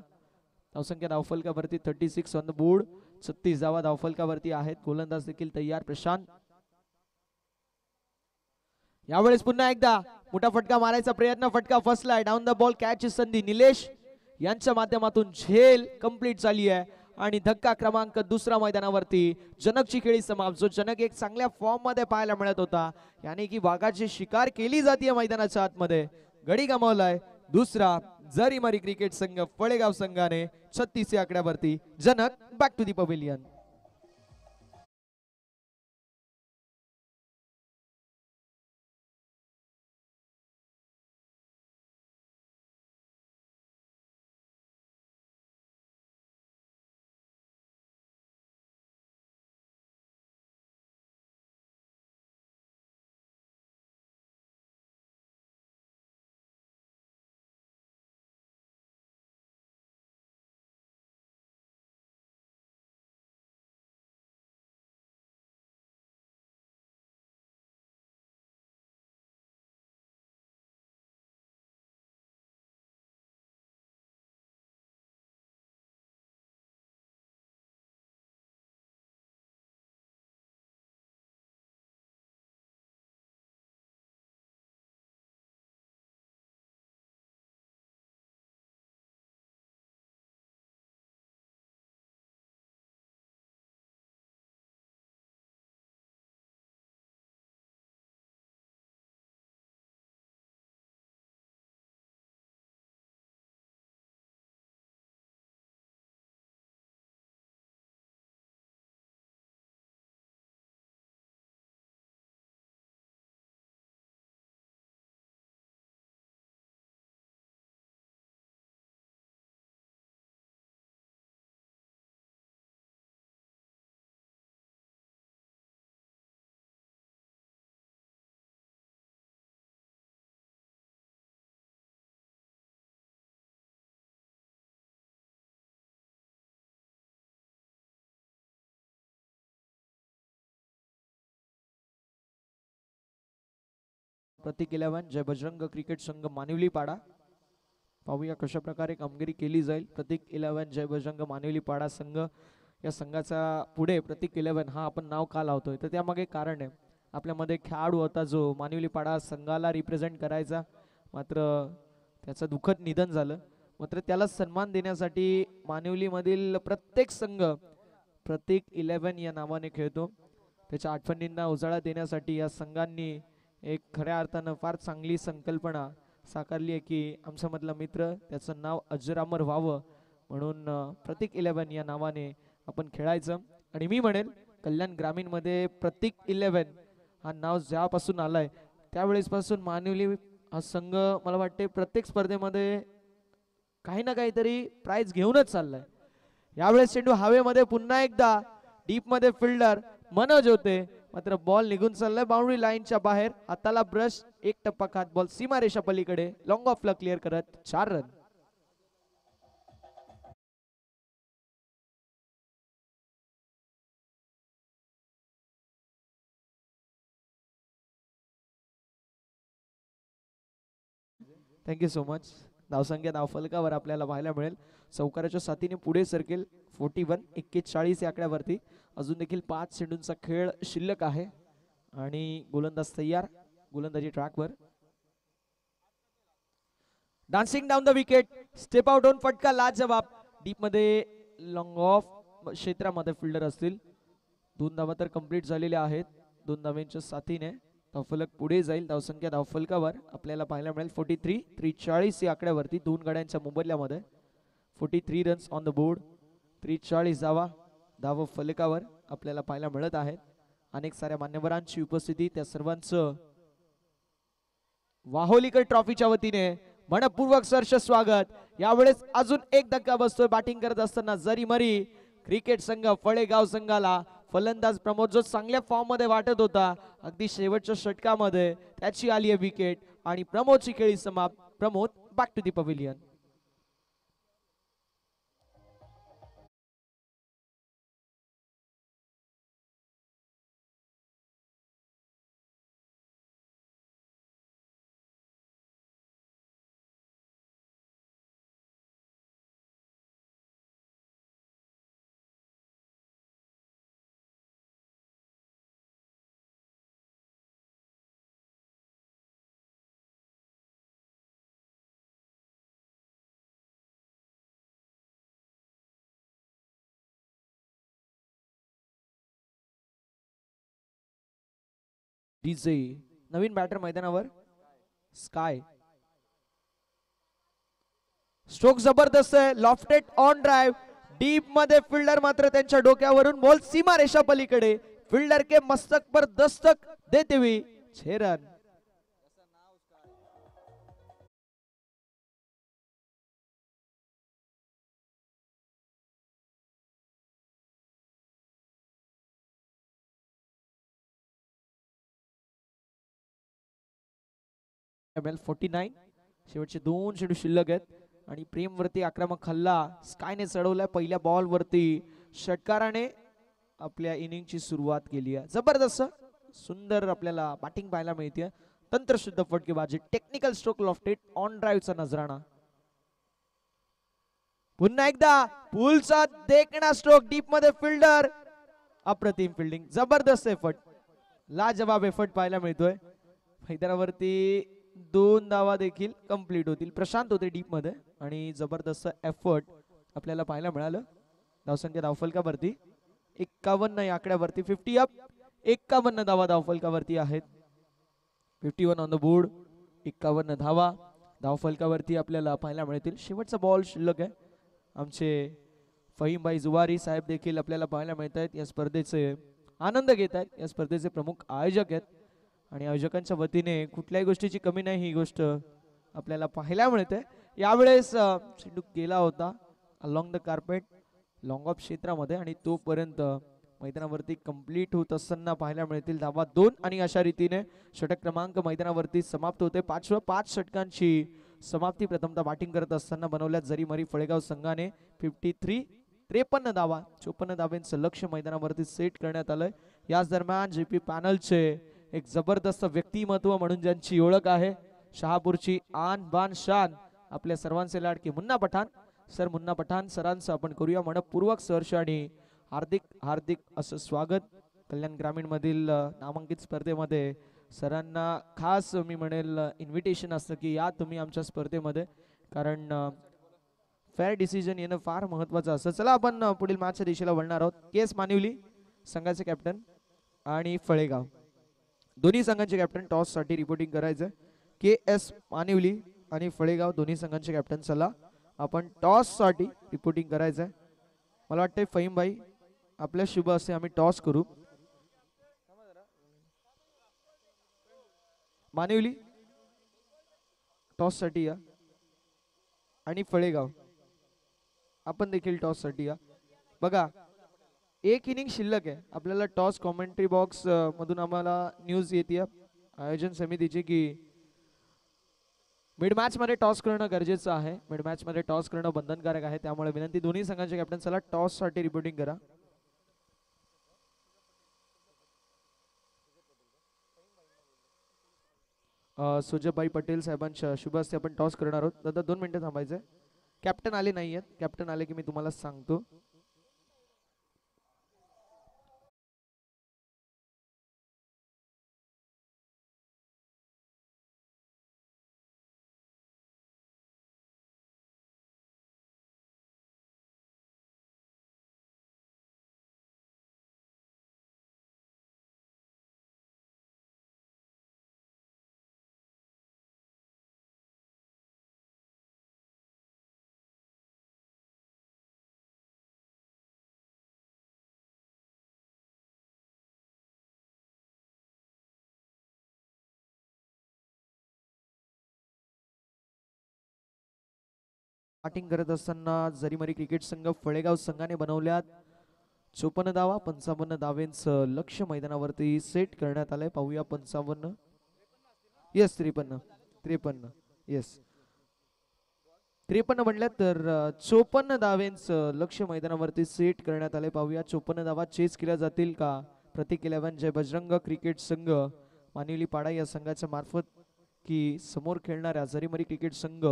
धावसंख्या धावफलकावरती 36 ऑन द बोर्ड. 36 धावा धावफलकावरती आहेत. गोलंदाज देखील तयार प्रशांत. यावेळेस पुन्हा एकदा मोठा फटका मारायचा प्रयत्न, फटका फसलाय. डाऊन द बॉल कॅचची संधी निलेश यांच्या माध्यमातून झेल कंप्लीट झाली आहे आणि धक्का क्रमांक दुसरा मैदानावरती. जनकची खेळी समाप्त. जो जनक एक चांगल्या फॉर्म मध्ये पाहायला मिळत होता, यानी की वाघाची शिकार केली जाते मैदानाच्या आतमध्ये, गडी गमावलाय. दुसरा जरीमारी क्रिकेट संघ फळेगाव संघाने 36 आकड्यावरती. Janak back to the pavilion. Pratik 11 Jai Bajrang cricket Sangh Manivali पाडा. पाहूया कशा प्रकारे कामगिरी केली जाईल. प्रतीक 11 जय बजरंग मानिवली पाडा संघ, या संघाचा पुढे प्रतीक 11 हा आपण नाव का लावतोय, तर त्यामागे कारण आहे. आपल्यामध्ये खेळाडू होता जो मानिवली पाडा संघाला रिप्रेझेंट करायचा, मात्र त्याचं दुःखद निधन झालं. मात्र त्याला सन्मान देण्यासाठी मानिवलीमधील प्रत्येक संघ प्रतीक 11 या नावाने खेळतो. त्याच्या आठवणींना उजाळा देण्यासाठी या संघांनी एक खऱ्या अर्थानं फार चांगली संकल्पना साकारली आहे की आमच्यामधला मित्र त्याचं नाव अजरामर व्हावं, म्हणून प्रतीक 11 या नावाने आपण खेळायचं. आणि मी म्हणेन कल्याण ग्रामीण मध्ये प्रतीक 11 हा नाव ज्यापासून आलाय त्यावेळेस पासून मानिवली हा संघ मला वाटते प्रत्येक स्पर्धेमध्ये काही ना काहीतरी प्राइज घेऊनच चाललाय. यावेळेस चेंडू हवेमध्ये, पुन्हा एकदा डीप मध्ये फिल्डर मनोज होते, मात्र बॉल निघून चाललाय बाउंड्री लाईनच्या बाहेर. हाताला ब्रश, एक टप्पा खात बॉल सीमारेषा पलीकडे लॉंग ऑफला क्लिअर करत 4 रन. Thank you so much. धावसंख्या धावफलकावर आपल्याला पाहायला मिळेल. चौकाराच्या साथीने पुढे सरकेल 41-41 या आकड्यावरती. अजून देखील 5 चेंडूंचा खेळ शिल्लक आहे आणि गोलंदाज तयार, गोलंदाजी ट्रॅकवर. Dancing down the wicket, step out होऊन फटका लाजवाब. डीप मध्ये लॉंग ऑफ क्षेत्रामध्ये फिल्डर असतील. 2 धावा तर कंप्लीट झालेल्या आहेत. 2 धावांच्या साथीने धावफलक पुढे जाईल. धावसंख्या धावफलकावर आपल्याला पाहायला मिळेल 43-43 या आकड्यावरती. 2 गड्यांच्या मोबदल्यामध्ये 43 रन्स ऑन द बोर्ड. 43 धावा धाव फलकावर आपल्याला पाहायला मिळत आहेत. अनेक साऱ्या मान्यवरांची उपस्थिती, त्या सर्वांचं वाहोलीकर ट्रॉफीच्या वतीने मनपूर्वक सहर्ष स्वागत. यावेळेस अजून एक धक्का बसतोय बॅटिंग करत असताना. जरी मरी क्रिकेट संघ फळेगाव संघाला फलंदाज प्रमोद जो चांगल्या फॉर्म मध्ये वाटत होता, अगदी शेवटच्या षटकामध्ये त्याची आली आहे विकेट आणि प्रमोदची खेळी समाप्त. Pramod back to the pavilion. DJ नवीन बॅटर मैदानावर स्काय. स्ट्रोक जबरदस्त आहे, लॉफ्टेड ऑन ड्राइव. डीप मध्ये फिल्डर मात्र त्यांच्या डोक्यावरून बॉल सीमा रेषा पलीकडे. फिल्डर के मस्तक पर दस्तक देते हुए 6 रन. ML49 शेवटचे 2 चेंडू शिल्लक आहेत आणि प्रेम वरती आक्रमक हल्ला स्कायने चढवलाय. पहिल्या बॉल वरती षटकाराने आपल्या इनिंगची सुरुवात केली आहे. जबरदस्त सुंदर आपल्याला बॅटिंग पाहायला मिळते. तंत्रशुद्ध फटकेबाजी, टेक्निकल स्ट्रोक लॉफ्टेड ऑन ड्राइव्हचा नजराणा. पुन्हा एकदा पुलचा देखणा स्ट्रोक. डीप मध्ये फिल्डर, अप्रतिम फिल्डिंग, जबरदस्त एफर्ट, लाजवाब एफर्ट पाहायला मिळतोय. मैदानावरती 2 धावा देखील कंप्लीट होतील. प्रशांत होते डीप मध्ये आणि जबरदस्त एफर्ट आपल्याला पाहायला मिळालं. धावसंख्या धावफलकावरती 51 या आकड्यावरती. 50 अप, 51 धावा धावफलकावरती आहेत. 51 ऑन द बोर्ड, 51 धावा धावफलकावरती आपल्याला पाहायला मिळतील. शेवटचा बॉल शिल्लक आहे. आमचे फहीमभाई जुवारी साहेब देखील आपल्याला पाहायला मिळत आहेत. या स्पर्धेचे आनंद घेत आहेत. या स्पर्धेचे प्रमुख आयोजक आहेत आणि आयोजकांच्या वतीने कुठल्याही गोष्टीची कमी नाही ही गोष्ट आपल्याला पाहायला मिळते. यावेळेस चेंडू गेला होता along the carpet long of क्षेत्रामध्ये आणि तोपर्यंत मैदानावरती कंप्लीट होत असताना पाहायला मिळतील धावा 2 आणि अशा रीतीने षटक क्रमांक मैदानावरती समाप्त होते. 5 षटकांची समाप्ती प्रथमतः बॅटिंग करत असताना बनवल्यात जरी मरी फळेगाव संघाने. 53 धावा 54 धावांचं लक्ष मैदानावरती सेट करण्यात आलंय. याच दरम्यान जीपी पॅनलचे एक जबरदस्त व्यक्तिमत्व म्हणून ज्यांची ओळख आहे, शहापूरची आन बान शान, आपल्या सर्वांचे लाडके मुन्ना पठाण सर. मुन्ना पठाण सरांचं आपण करूया मनपूर्वक सहर्ष आणि हार्दिक हार्दिक असं स्वागत. कल्याण ग्रामीण मधील नामांकित स्पर्धेमध्ये सरांना खास मी म्हणेल इन्व्हिटेशन असतं की या तुम्ही आमच्या स्पर्धेमध्ये, कारण फेअर डिसिजन येणं फार महत्वाचं असतं. चला आपण पुढील मॅचच्या दिशेला वळणार आहोत. केस मानिवली संघाचे कॅप्टन आणि फळेगाव दोन्ही संघांचे कॅप्टन टॉस साठी रिपोर्टिंग करायचं. KS मानिवली आणि फळेगाव दोन्ही संघांचे कॅप्टन, चला आपण टॉस साठी रिपोर्टिंग करायचंय. मला वाटतंय फहीम भाई आपल्या शुभ असे आम्ही टॉस करू. मानिवली टॉस साठी या आणि फळेगाव आपण देखील टॉस साठी या. बघा एक इनिंग शिल्लक आहे. आपल्याला टॉस कॉमेंट्री बॉक्स मधून आम्हाला न्यूज येते आयोजन समितीची की मिड मॅच मध्ये टॉस करणं गरजेचं आहे. मिड मॅच मध्ये टॉस करणं बंधनकारक आहे. त्यामुळे विनंती दोन्ही संघांचे कॅप्टन चला टॉस साठी रिपोर्टिंग करा. सुजयभाई पटेल साहेबांच्या शुभ हस्ते आपण टॉस करणार आहोत. दादा 2 मिनिटं थांबायचं. कॅप्टन आले नाही आहेत. कॅप्टन आले की मी तुम्हाला सांगतो. बॅटिंग करत असताना जरीमरी क्रिकेट संघ फळेगाव संघाने बनवल्यात 54 धावा. 55 धावेंचं लक्ष मैदानावरती सेट करण्यात आलंय. पाहूया 55. येस 53. 53. येस 53 म्हणलं तर 54 धावेंचं लक्ष मैदानावरती सेट करण्यात आले. पाहूया 54 धावा चेस केल्या जातील का. प्रतीक 11 जय बजरंग क्रिकेट संघ मानिवली पाडा या संघाच्या मार्फत की समोर खेळणाऱ्या जरीमरी क्रिकेट संघ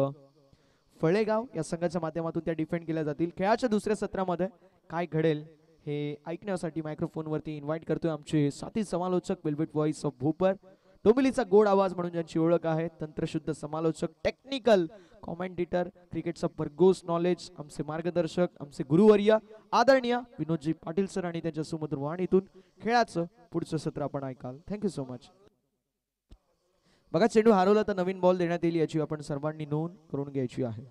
फळेगाव या संघाच्या माध्यमातून त्या डिफेंड केल्या जातील. खेळाच्या दुसऱ्या सत्रामध्ये काय घडेल हे ऐकण्यासाठी मायक्रोफोनवरती इन्व्हाइट करतोय आमचे साथी समालोचक वेल्वेट व्हॉइस ऑफ भूपर, डोंबिवलीचा गोड आवाज म्हणून ज्यांची ओळख आहे, तंत्रशुद्ध समालोचक, टेक्निकल कॉमेंटेटर, क्रिकेटचा भरघोस नॉलेज, आमचे मार्गदर्शक, आमचे गुरुवर्य आदरणीय विनोदजी पाटील सर आणि त्यांच्या सुमधुर वाणीतून खेळाचं पुढचं सत्र आपण ऐकाल. Thank you so much. बघा चेंडू हरवला तर नवीन बॉल देण्यात येईल याची आपण सर्वांनी नोंद करून घ्यायची आहे.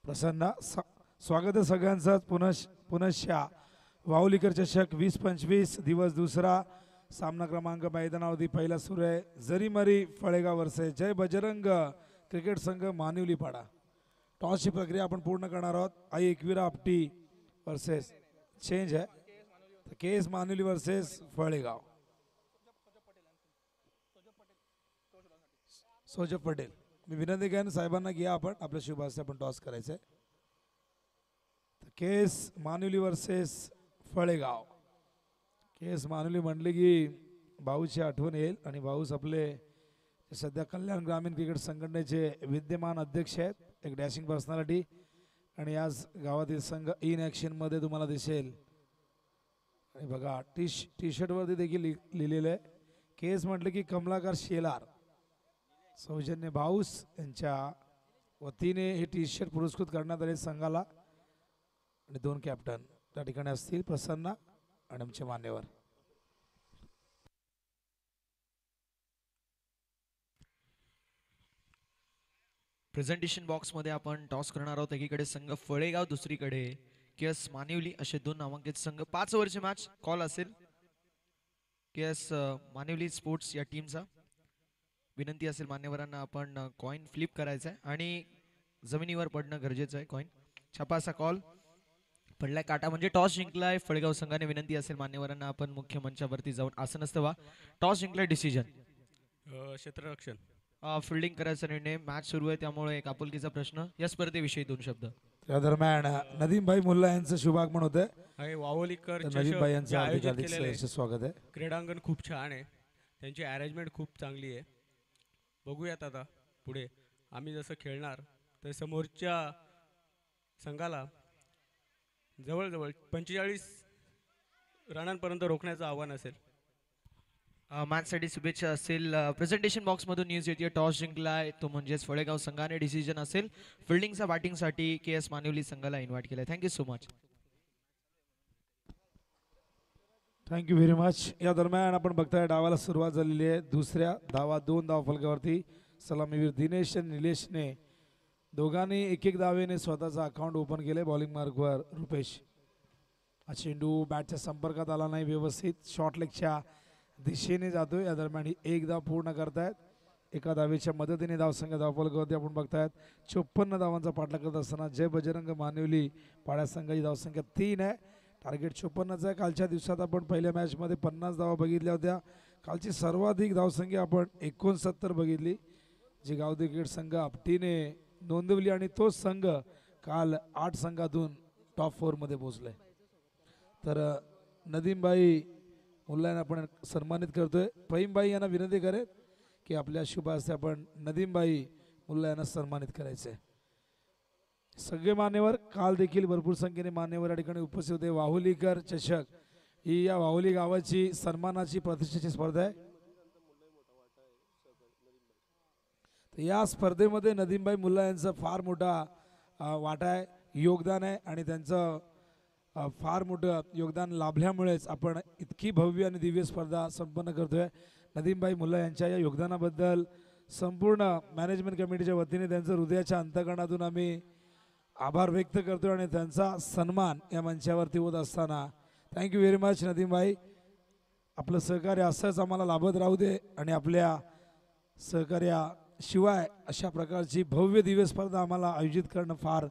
प्रसन्न स्वागत आहे सगळ्यांचं. पुनश्या वाहुलीकर चषक 20-25 दिवस दुसरा सामना क्रमांक मैदानावरती पहिला सुरू आहे. जरीमरी फळेगाव वर्सेस जय बजरंग क्रिकेट संघ मानिवली पाडा. टॉसची प्रक्रिया आपण पूर्ण करणार आहोत. आई एकविरा आपटी वर्सेस चेंज आहे के एस मानिवली वर्सेस फळेगाव. सोजप पटेल मी विनंती करेन साहेबांना घ्या आपण आपल्या शुभास्ते आपण टॉस करायचंय. केस मानुली वर्सेस फळेगाव. केस मानुली म्हणले की भाऊची आठवण येईल आणि भाऊच आपले सध्या कल्याण ग्रामीण क्रिकेट संघटनेचे विद्यमान अध्यक्ष आहेत, एक डॅशिंग पर्सनॅलिटी आणि आज गावातील संघ इन ॲक्शन मध्ये तुम्हाला दिसेल. आणि बघा टी शर्ट वरती देखील लिहिलेलं आहे केस म्हटलं की कमलाकर शेलार सौजन्य भाऊस यांच्या वतीने हे टी शर्ट पुरस्कृत करण्यात आले संघाला. आणि 2 कॅप्टन त्या ठिकाणी असतील प्रसन्न आणि आमचे मान्यवर. प्रेझेंटेशन बॉक्स मध्ये आपण टॉस करणार आहोत. एकीकडे संघ फळेगाव, दुसरीकडे केएस मानिवली असे 2 नामांकित संघ. 5 ओव्हरची मॅच कॉल असेल. केएस मानिवली स्पोर्ट्स या टीमचा विनंती असेल मान्यवरांना आपण कॉइन फ्लिप करायचा आहे आणि जमिनीवर पडणं गरजेचं आहे. कॉइन छापासा कॉल पडलाय काटा म्हणजे टॉस जिंकलाय फळेगाव संघाने. विनंती असेल मान्यवरांना आपण मुख्य मंचावरती जाऊन आसनस्थ व्हा. टॉस जिंकलाय डिसिजन क्षेत्ररक्षण फिल्डिंग करायचा निर्णय. मॅच सुरू आहे त्यामुळे एक आपुलकीचा प्रश्न या स्पर्धेविषयी 2 शब्द. त्या दरम्यान नदीमभाई मुल्ला यांचं शुभागमन होतं. वावोलीकर नदीमभाई यांचं हार्दिक स्वागत आहे. क्रीडांगण खूप छान आहे, त्यांची अरेंजमेंट खूप चांगली आहे. बघूयात आता पुढे आम्ही जसं खेळणार तर समोरच्या संघाला जवळजवळ 45 रनांपर्यंत रोखण्याचं आव्हान असेल. मॅचसाठी शुभेच्छा असेल. प्रेझेंटेशन बॉक्समधून न्यूज येते, टॉस जिंकलाय तो म्हणजेच फळेगाव संघाने. डिसिजन असेल फिल्डिंगचा बॅटिंगसाठी के एस मानिवली संघाला इन्व्हाइट केलं. Thank you so much. Thank you very much. या दरम्यान आपण बघताय डावाला सुरुवात झालेली आहे. दुसऱ्या धावा 2 धाव फलकावरती सलामीवीर दिनेश आणि निलेशने दोघांनी एक एक धावेने स्वतःचा अकाउंट ओपन केले. बॉलिंग मार्कवर रुपेश. हा चेंडू बॅटच्या संपर्कात आला नाही व्यवस्थित, शॉर्ट लेगच्या दिशेने जातोय. या दरम्यान ही एक धाव पूर्ण करतायत. एका धावेच्या मदतीने धावसंख्या धावफलकावरती आपण बघतायत 54 धावांचा पाठलाग करत असताना जय बजरंग मानिवली पाड्या संघाची धावसंख्या 3 आहे. टार्गेट 54च आहे. कालच्या दिवसात आपण पहिल्या मॅचमध्ये 50 धावा बघितल्या होत्या. कालची सर्वाधिक धावसंख्या आपण 69 बघितली, जी गाव क्रिकेट संघ आपटीने नोंदवली आणि तोच संघ काल 8 संघातून टॉप 4 मध्ये पोहोचलाय. तर नदीमबाई मुल्ला यांना आपण सन्मानित करतोय. फहीमबाई यांना विनंती करेल की आपल्या शुभ हस्ते आपण नदीमबाई मुल्ला यांना सन्मानित करायचे. सगळे मान्यवर काल देखील भरपूर संख्येने मान्यवर या ठिकाणी उपस्थित होते. वाहुलीकर चषक ही या वाहुली गावाची सन्मानाची प्रतिष्ठेची स्पर्धा आहे. या स्पर्धेमध्ये नदीमबाई मुल्ला यांचा फार मोठा वाटा आहे, योगदान आहे आणि त्यांचं फार मोठं योगदान लाभल्यामुळेच आपण इतकी भव्य आणि दिव्य स्पर्धा संपन्न करतोय. नदीमबाई मुल्ला यांच्या या योगदानाबद्दल संपूर्ण मॅनेजमेंट कमिटीच्या वतीने त्यांचं हृदयाच्या अंतकरणातून आम्ही आभार व्यक्त करतो आणि त्यांचा सन्मान या मंचावरती होत असताना थँक्यू व्हेरी मच नदीमबाई. आपलं सहकार्य असंच आम्हाला लाभत राहू दे आणि आपल्या सहकार्याशिवाय अशा प्रकारची भव्य दिव्य स्पर्धा आम्हाला आयोजित करणं फार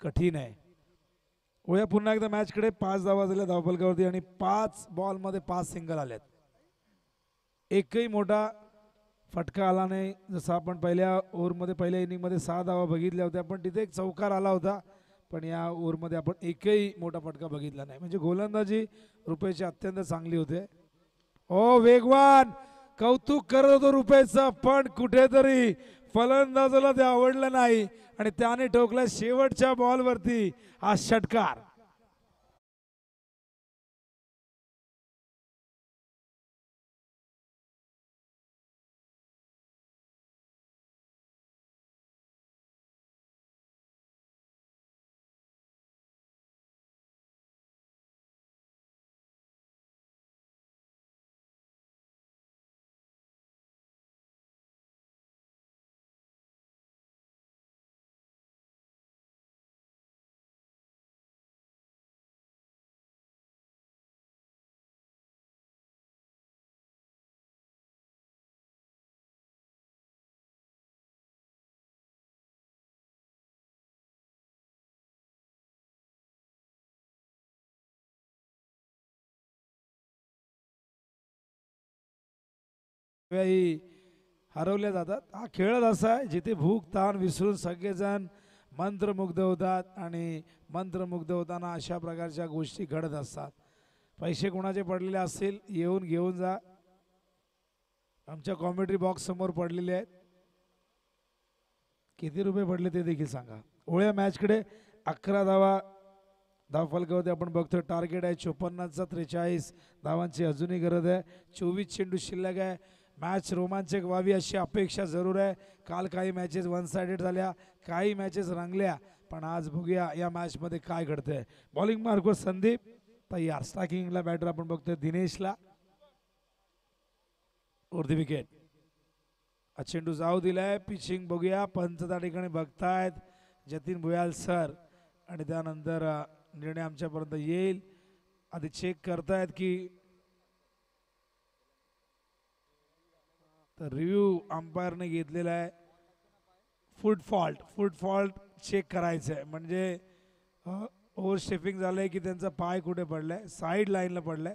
कठीण आहे. वळूया पुन्हा एकदा मॅचकडे. 5 धावा झाल्या धावफलकावरती आणि 5 बॉलमध्ये 5 सिंगल आल्यात. एकही मोठा फटका आला नाही. जसं आपण पहिल्या ओव्हरमध्ये पहिल्या इनिंगमध्ये 6 धावा बघितल्या होत्या, पण तिथे एक चौकार आला होता, पण या ओव्हरमध्ये आपण एकही मोठा फटका बघितला नाही. म्हणजे गोलंदाजी रुपेशची अत्यंत चांगली होते. ओ वेगवान कौतुक करत होतो रुपेशचं, पण कुठेतरी फलंदाजाला ते आवडलं नाही आणि त्याने ठोकला शेवटच्या बॉलवरती हा षटकार. हरवल्या जातात. हा खेळच असा आहे जिथे भूक ताण विसरून सगळेजण मंत्रमुग्ध होतात आणि मंत्रमुग्ध होताना अशा प्रकारच्या गोष्टी घडत असतात. पैसे कोणाचे पडलेले असतील येऊन घेऊन जा. आमच्या कॉमेंट्री बॉक्स समोर पडलेले आहेत. किती रुपये पडले ते देखील सांगा. ओळ्या मॅचकडे 11 धावा धावफलकावरती आपण बघतोय. टार्गेट आहे 54चा 43 धावांची अजूनही गरज आहे. 24 चेंडू शिल्लक आहे. मॅच रोमांचक व्हावी अशी अपेक्षा जरूर आहे. काल काही मॅचेस वन साइडेड झाल्या, काही मॅचेस रंगल्या, पण आज बघूया या मॅचमध्ये काय घडतंय. बॉलिंग मार्कवर संदीप तयार. स्ट्रायकिंगला बॅटर आपण बघतोय दिनेशला. The wicket. चेंडू जाऊ दिलाय. पिचिंग बघूया. पंच त्या ठिकाणी बघतायत जतीन भुयाल सर आणि त्यानंतर निर्णय आमच्यापर्यंत येईल. आधी चेक करतायत की तर रिव्ह्यू अंपायरने घेतलेला आहे. फूट फॉल्ट चेक करायचं आहे. म्हणजे ओव्हर स्टेपिंग झालंय की त्यांचा पाय कुठे पडलाय, साईड लाईनला पडलाय.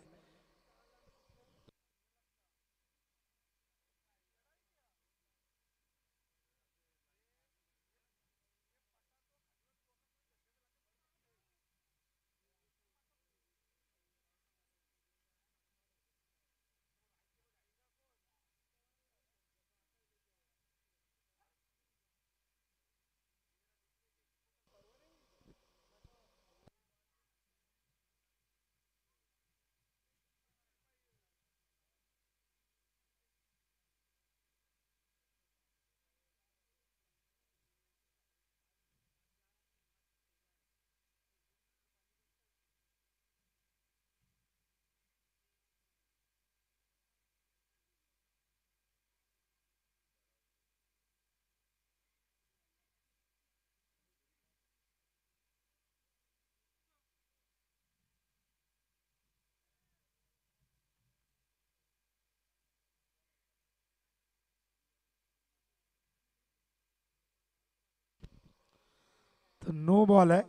नो बॉल आहे.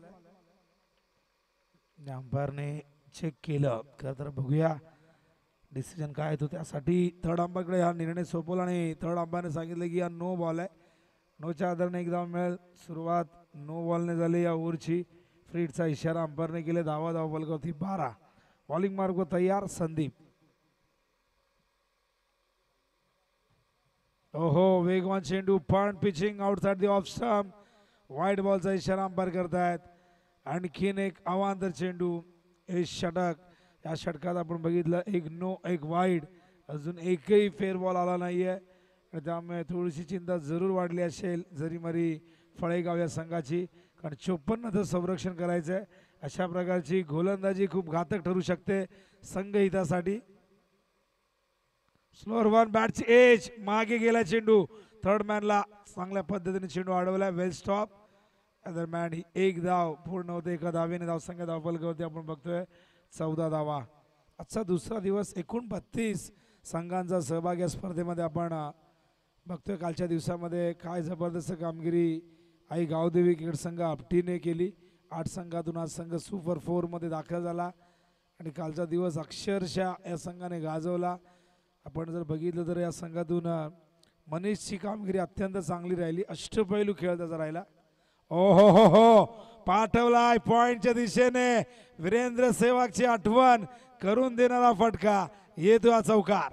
अंपायरने चेक केलं खरं तर बघूया डिसिजन काय येतो. त्यासाठी थर्ड अंपायरकडे हा निर्णय सोपवला आणि थर्ड अंपायरने सांगितलं की हा नो बॉल आहे. नोच्या आधाराने एक धाव मिळेल. सुरुवात नो बॉलने झाली या ओव्हरची. फ्रीडचा इशारा अंपायरने केले. धाव बलगावती 12. बॉलिंग मार्ग तयार संदीप. ओहो वेगवान चेंडू पण pitching outside the off stump. Wide बॉलचा इशारा अंपायर करतायत. आणखीन एक अवांतर चेंडू. हे षटक या षटकात आपण बघितलं एक नो एक वाईड. अजून एकही फेअर बॉल आला नाहीये. त्यामुळे थोडीशी चिंता जरूर वाढली असेल जरी मरी फळेगाव या संघाची. कारण 54 संरक्षण करायचं आहे. अशा प्रकारची गोलंदाजी खूप घातक ठरू शकते संघ हितासाठी. स्लोअर वन बॅटची एज मागे गेला चेंडू. थर्ड मॅनला चांगल्या पद्धतीने चेंडू अडवला. वेल स्टॉप. दरम्यान ही एक धाव पूर्ण होते. एका धावेने धावसंख्या धावफलकावरती आपण बघतोय 14 धावा. आजचा दुसरा दिवस. एकूण 32 संघांचा सहभाग या स्पर्धेमध्ये आपण बघतोय. कालच्या दिवसामध्ये काय जबरदस्त कामगिरी आई गावदेवी क्रिकेट संघ आपटीने केली. 8 संघातून हा संघ सुपर 4 मध्ये दाखल झाला आणि कालचा दिवस अक्षरशः या संघाने गाजवला. आपण जर बघितलं तर या संघातून मनीषची कामगिरी अत्यंत चांगली राहिली. अष्टपैलू खेळ त्याचा राहिला. ओ हो हो हो पाठवलाय पॉइंटच्या दिशेने. वीरेंद्र सेवागची आठवण करून देणारा फटका येतो हा चौकार.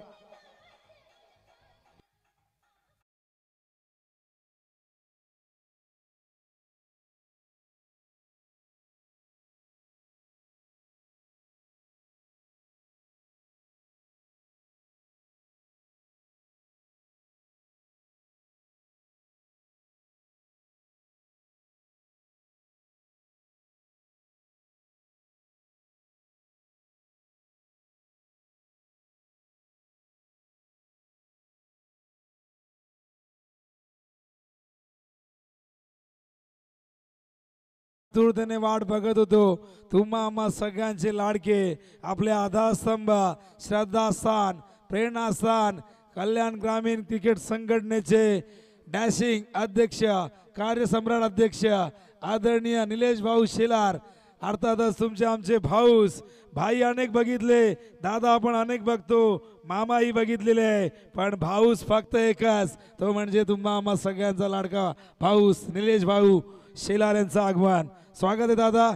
आतुरतेने वाट बघत होतो. तुम्हा आम्हा सगळ्यांचे लाडके आपले आधारस्तंभ श्रद्धास्थान प्रेरणास्थान कल्याण ग्रामीण क्रिकेट संघटनेचे डॅशिंग अध्यक्ष कार्यसम्राट अध्यक्ष आदरणीय निलेश भाऊ शेलार. अर्थातच तुमचे आमचे भाऊस भाई अनेक बघितले. दादा आपण अनेक बघतो. मामाही बघितलेले आहे. पण भाऊस फक्त एकच तो म्हणजे तुम्हा आम्हा सगळ्यांचा लाडका भाऊस निलेश भाऊ शेलार यांचं आगमन. स्वागत आहे दादा.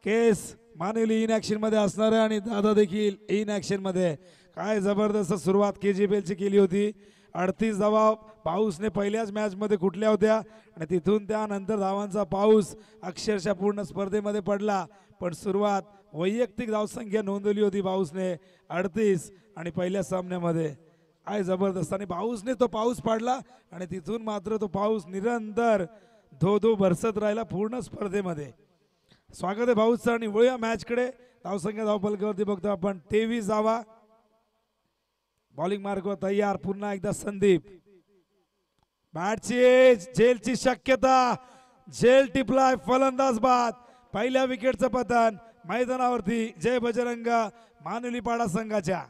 केस मानवली इन ऍक्शन मध्ये असणार आहे आणि दादा देखील इन ऍक्शन मध्ये. काय जबरदस्त सुरुवात KGPL ची केली होती. 38 धावा पाऊसने पहिल्याच मॅच मध्ये कुठल्या होत्या आणि तिथून त्यानंतर धावांचा पाऊस अक्षरशः पूर्ण स्पर्धेमध्ये पडला. पण सुरुवात वैयक्तिक धावसंख्या नोंदवली होती पाऊसने 38 आणि पहिल्या सामन्यामध्ये. काय जबरदस्त. आणि पाऊसने तो पाऊस पाडला आणि तिथून मात्र तो पाऊस निरंतर धो बरसत राहिला पूर्ण स्पर्धेमध्ये. स्वागत आहे भाऊचं. आणि वळूया मॅचकडे. धावसंख्या धावफलकावरती बघतो आपण 23 धावा. बॉलिंग मार्ग तयार. पुन्हा एकदा संदीप. बॅटची झेलची शक्यता. झेल टिपलाय. फलंदाज बाद. पहिल्या विकेटचं पतन मैदानावरती जय बजरंग मानुली पाडा संघाच्या.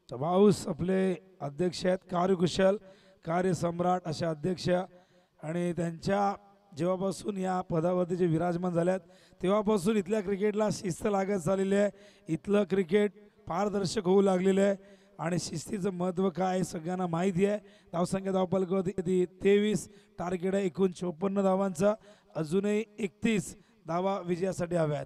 भाऊस आपले अध्यक्ष आहेत. कार्यकुशल कार्यसम्राट असे अध्यक्ष आणि त्यांच्या जेव्हापासून या पदावरती जे विराजमान झाल्यात तेव्हापासून इथल्या क्रिकेटला शिस्त लागत चाललेली आहे. इथलं क्रिकेट पारदर्शक होऊ लागलेलं आहे आणि शिस्तीचं महत्त्व काय सगळ्यांना माहिती आहे. धावसंख्या धावफलकावरती 23 टार्गेट आहे. एकूण 54 धावांचा. अजूनही 31 धावा विजयासाठी हव्यात.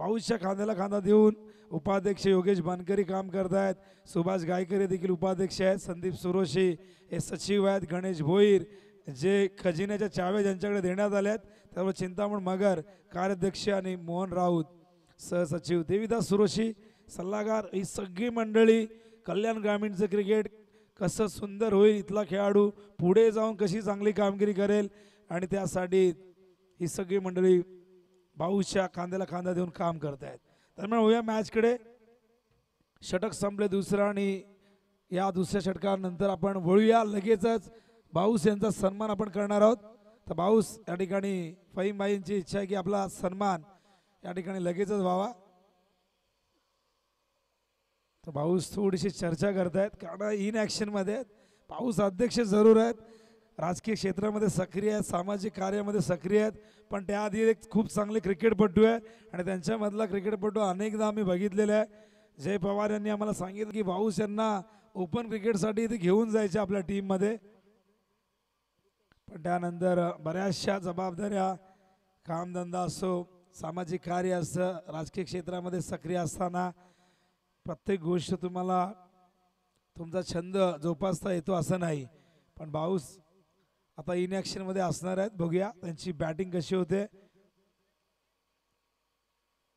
पाऊसच्या खांद्याला खांदा देऊन उपाध्यक्ष योगेश बानकरी काम करतायत. सुभाष गायकरे देखील उपाध्यक्ष आहेत. संदीप सुरोशी हे सचिव आहेत. गणेश भोईर जे खजिन्याच्या चाव्या ज्यांच्याकडे देण्यात आल्यात त्यावर चिंतामण मगर कार्याध्यक्ष आणि मोहन राऊत सहसचिव. देवीदास सुरोशी सल्लागार. ही सगळी मंडळी कल्याण ग्रामीणचं क्रिकेट कसं सुंदर होईल, इथला खेळाडू पुढे जाऊन कशी चांगली कामगिरी करेल आणि त्यासाठी ही सगळी मंडळी भाऊच्या खांद्याला खांदा देऊन काम करत आहेत. दरम्यान होऊया मॅचकडे. षटक संपले दुसरा आणि या दुसऱ्या षटकानंतर आपण वळूया. लगेचच भाऊस यांचा सन्मान आपण करणार आहोत. तर भाऊस या ठिकाणी फहीम भाईंची इच्छा आहे की आपला सन्मान या ठिकाणी लगेचच व्हावा. तर भाऊस थोडीशी चर्चा करतायत कारण इन ॲक्शन मध्ये आहेत. भाऊस अध्यक्ष जरूर आहेत, राजकीय क्षेत्रामध्ये सक्रिय आहेत, सामाजिक कार्यामध्ये सक्रिय आहेत, पण त्याआधी एक खूप चांगले क्रिकेटपटू आहे आणि त्यांच्यामधला क्रिकेटपटू अनेकदा आम्ही बघितलेला आहे. जय पवार यांनी आम्हाला सांगितलं की भाऊस यांना ओपन क्रिकेटसाठी इथे घेऊन जायचे आपल्या टीममध्ये. पण त्यानंतर बऱ्याचशा जबाबदाऱ्या, कामधंदा असो, सामाजिक कार्य असतं, राजकीय क्षेत्रामध्ये सक्रिय असताना प्रत्येक गोष्ट तुम्हाला तुमचा छंद जोपासता येतो असं नाही. पण भाऊस आता इन ॲक्शनमध्ये असणार आहेत. बघूया त्यांची बॅटिंग कशी होते.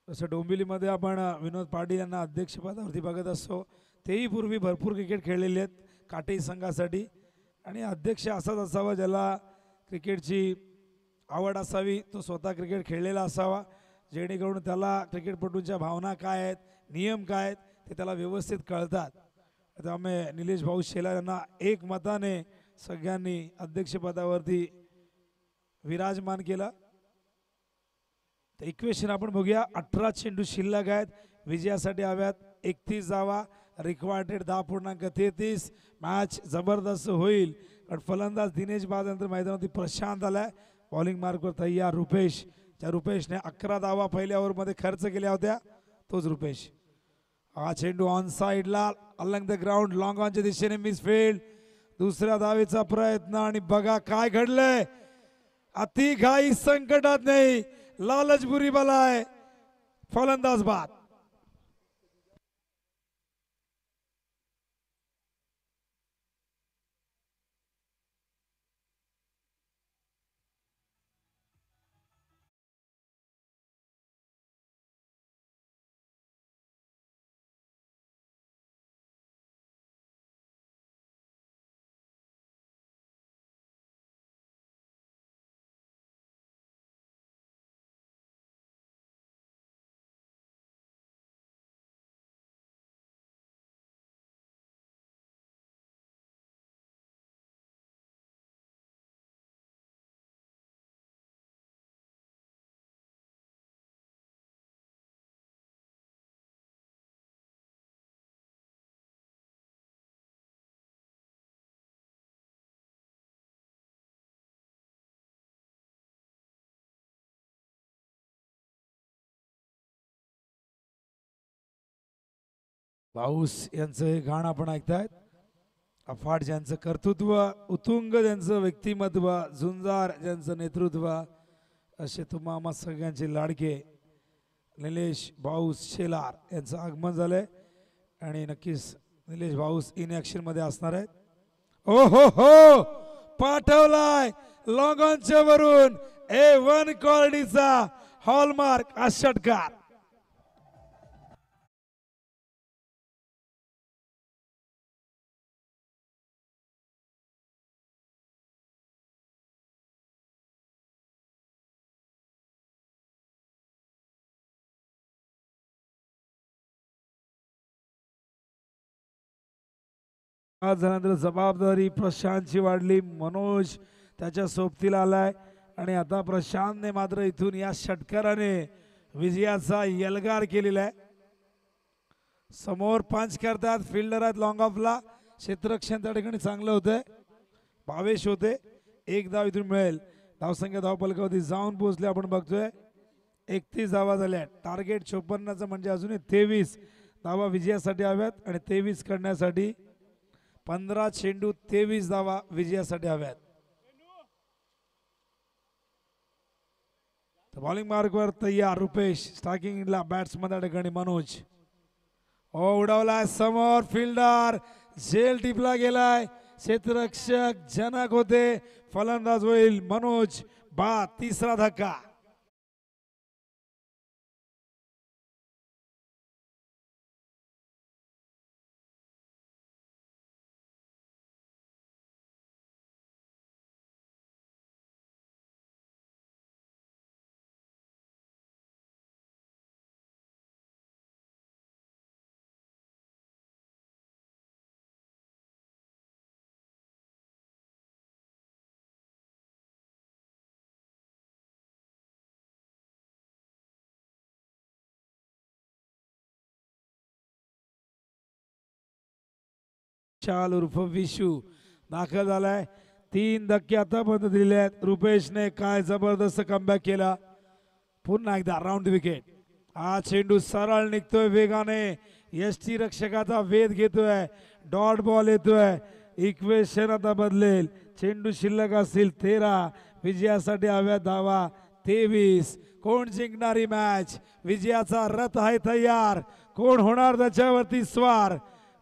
तसं डोंबिवलीमध्ये आपण विनोद पाटील यांना अध्यक्षपदावरती बघत असतो. तेही पूर्वी भरपूर क्रिकेट खेळलेले आहेत काटेई संघासाठी. आणि अध्यक्ष असाच असावा ज्याला क्रिकेटची आवड असावी, तो स्वतः क्रिकेट खेळलेला असावा, जेणेकरून त्याला क्रिकेटपटूंच्या भावना काय आहेत, नियम काय आहेत ते त्याला व्यवस्थित कळतात. त्यामुळे निलेश भाऊ शेलार यांना एक मताने सगळ्यांनी अध्यक्षपदावरती विराजमान केलं. तर इक्वेशन आपण बघूया. 18 चेंडू शिल्लक आहेत, विजयासाठी हव्यात 31 धावा, रिक्वायर्डेड 10.33. मॅच जबरदस्त होईल कारण फलंदाज दिनेश बाद नंतर मैदानावरती प्रशांत आलाय. बॉलिंग मार्कवर तयार रुपेश, ज्या रुपेशने 11 धावा पहिल्या ओव्हरमध्ये खर्च केल्या होत्या, तोच रुपेश. हा चेंडू ऑन साइडला अलंग द ग्राउंड, लॉंग ऑनच्या दिशेने मिसफील्ड. दुसऱ्या धावेचा प्रयत्न आणि बघा काय घडलंय. अति घाई संकटात नाही, लालच बुरी बलाय, फलंदाज बाद. भाऊस यांचं हे गाणं आपण ऐकतायत. अफाट ज्यांचं कर्तृत्व, उत्तुंग ज्यांचं व्यक्तिमत्व, झुंजार ज्यांचं नेतृत्व, असे तुम्हा सगळ्यांचे लाडके निलेश भाऊस शेलार यांचं आगमन झालंय आणि नक्कीच निलेश भाऊस इन ॲक्शन मध्ये असणार आहेत. ओ हो हो, पाठवलाय लॉंग ऑनच्या वरून A1 क्वालिटीचा हॉलमार्क हा षटकार. आज झाल्यानंतर जबाबदारी प्रशांतची वाढली, मनोज त्याच्या सोबतीला आलाय आणि आता प्रशांतने मात्र इथून या षटकाराने विजयाचा यलगार केलेला आहे. समोर पंच करतात, फिल्डर आहेत लॉंग ऑफला, क्षेत्ररक्षण त्या ठिकाणी चांगलं होतंय, भावेश होते. एक धाव इथून मिळेल. धावसंख्या धावपलकावरती जाऊन पोहोचले आपण बघतोय. 31 धावा झाल्या. टार्गेट 54चं म्हणजे अजूनही 23 धावा विजयासाठी हव्यात आणि 23 करण्यासाठी 15 चेंडू 23 धावा विजयासाठी हव्यात. बॉलिंग मार्कवर तयार रुपेश, स्टार्किंगला बॅट्समन त्या ठिकाणी मनोज. उडवलाय समोर, फिल्डर झेल टिपला गेलाय, क्षेत्ररक्षक जनक होते, फलंदाज होईल मनोज. तिसरा धक्का. विशाल उर्फ विशू दाखल झालाय. 3 धक्के आतापर्यंत दिले आहेत. रुपेशने काय जबरदस्त कमबॅक केला. पुन्हा एकदा राऊंड विकेट. हा चेंडू सरळ निघतोय वेगाने. यष्टी रक्षकाचा वेध घेतोय. डॉट बॉल येतोय. इक्वेशन आता बदलेल. चेंडू शिल्लक असतील 13. विजयासाठी हव्या धावा 23. कोण जिंकणारी मॅच? विजयाचा रथ आहे तयार. कोण होणार त्याच्यावरती स्वार?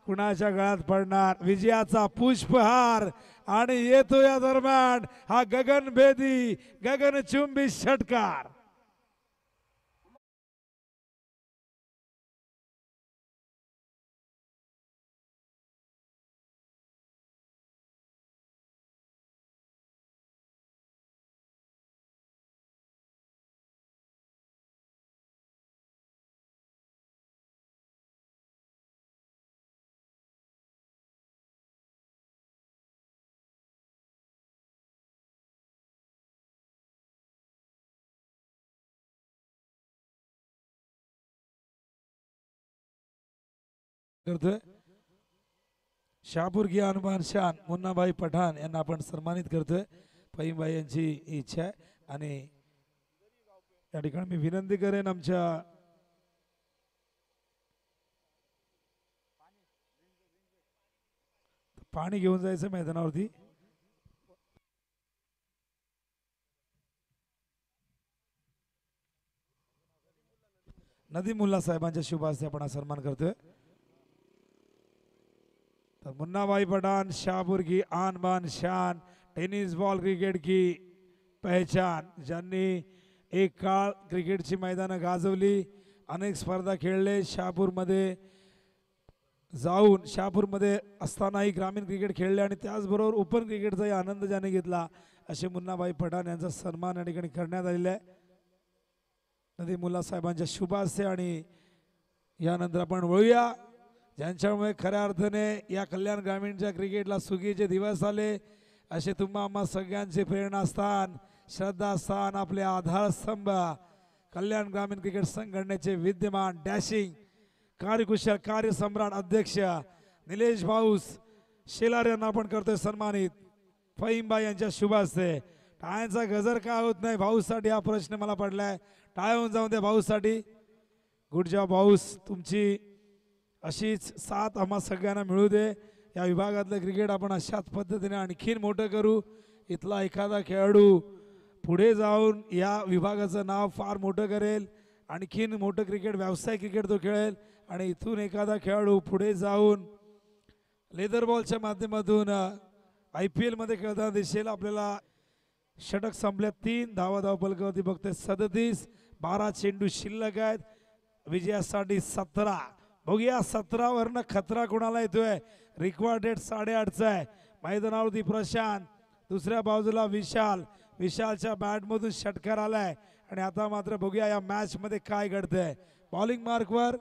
कुणाच्या गळ्यात पडणार विजयाचा पुष्पहार? आणि येतो या दरम्यान हा गगनभेदी गगनचुंबी षटकार. करतोय शहापूर की हनुमान शान मुन्नाभाई पठाण यांना आपण सन्मानित करतोय. फहीमभाई यांची इच्छा आहे आणि या ठिकाणी मी विनंती करेन आमच्या पाणी घेऊन जायचं मैदानावरती. नदीम मुल्ला साहेबांच्या शुभ हस्ते आपण हा सन्मान करतोय. तो मुन्ना भाई पठान शाहपुर की आन बान शान टेनिस बॉल क्रिकेट की पहचान ज्यांनी एक काळ क्रिकेटची मैदानं गाजवली अनेक स्पर्धा खेळले शहापूरमध्ये जाऊन शहापूरमध्ये असतानाही ग्रामीण क्रिकेट खेळले आणि त्याचबरोबर ओपन क्रिकेटचाही आनंद ज्याने घेतला असे मुन्नाभाई पठाण यांचा सन्मान या ठिकाणी करण्यात आलेला आहे नदी मुल्ला साहेबांच्या शुभ हस्ते. आणि यानंतर आपण वळूया ज्यांच्यामुळे खऱ्या अर्थाने या कल्याण ग्रामीणच्या क्रिकेटला सुगीचे दिवस आले असे तुम्हा आम्हा सगळ्यांचे प्रेरणास्थान श्रद्धास्थान आपले आधारस्तंभ कल्याण ग्रामीण क्रिकेट संघटनेचे विद्यमान डॅशिंग कार्यकुशल कार्यसम्राट अध्यक्ष निलेश भाऊस शेलार यांना आपण करतोय सन्मानित. फहीमभाई यांच्या शुभ हस्ते. टाळ्यांचा गजर का होत नाही भाऊसाठी हा प्रश्न मला पडलाय. टाळ्या होऊन जाऊन द्या भाऊसाठी. Good job भाऊस. तुमची अशीच साथ आम्हा सगळ्यांना मिळू दे. या विभागातलं क्रिकेट आपण अशाच पद्धतीने आणखीन मोठं करू. इथला एखादा खेळाडू पुढे जाऊन या विभागाचं नाव फार मोठं करेल. आणखीन मोठं क्रिकेट व्यावसायिक क्रिकेट तो खेळेल आणि इथून एखादा खेळाडू पुढे जाऊन लेदर बॉलच्या माध्यमातून IPL मध्ये खेळताना दिसेल. आपल्याला षटक संपल्या 3 धाव फलकावरती बघते 37. 12 चेंडू शिल्लक आहेत. विजयासाठी 17. बघूया 17 वरनं खतरा कोणाला येतोय. रिक्वायर्ड डेट 8:30चा आहे. मैदानावरती प्रशांत दुसऱ्या बाजूला विशाल. विशालच्या बॅटमधून षटकार आलाय आणि आता मात्र बघूया या मॅच मध्ये काय घडतंय. बॉलिंग मार्कवर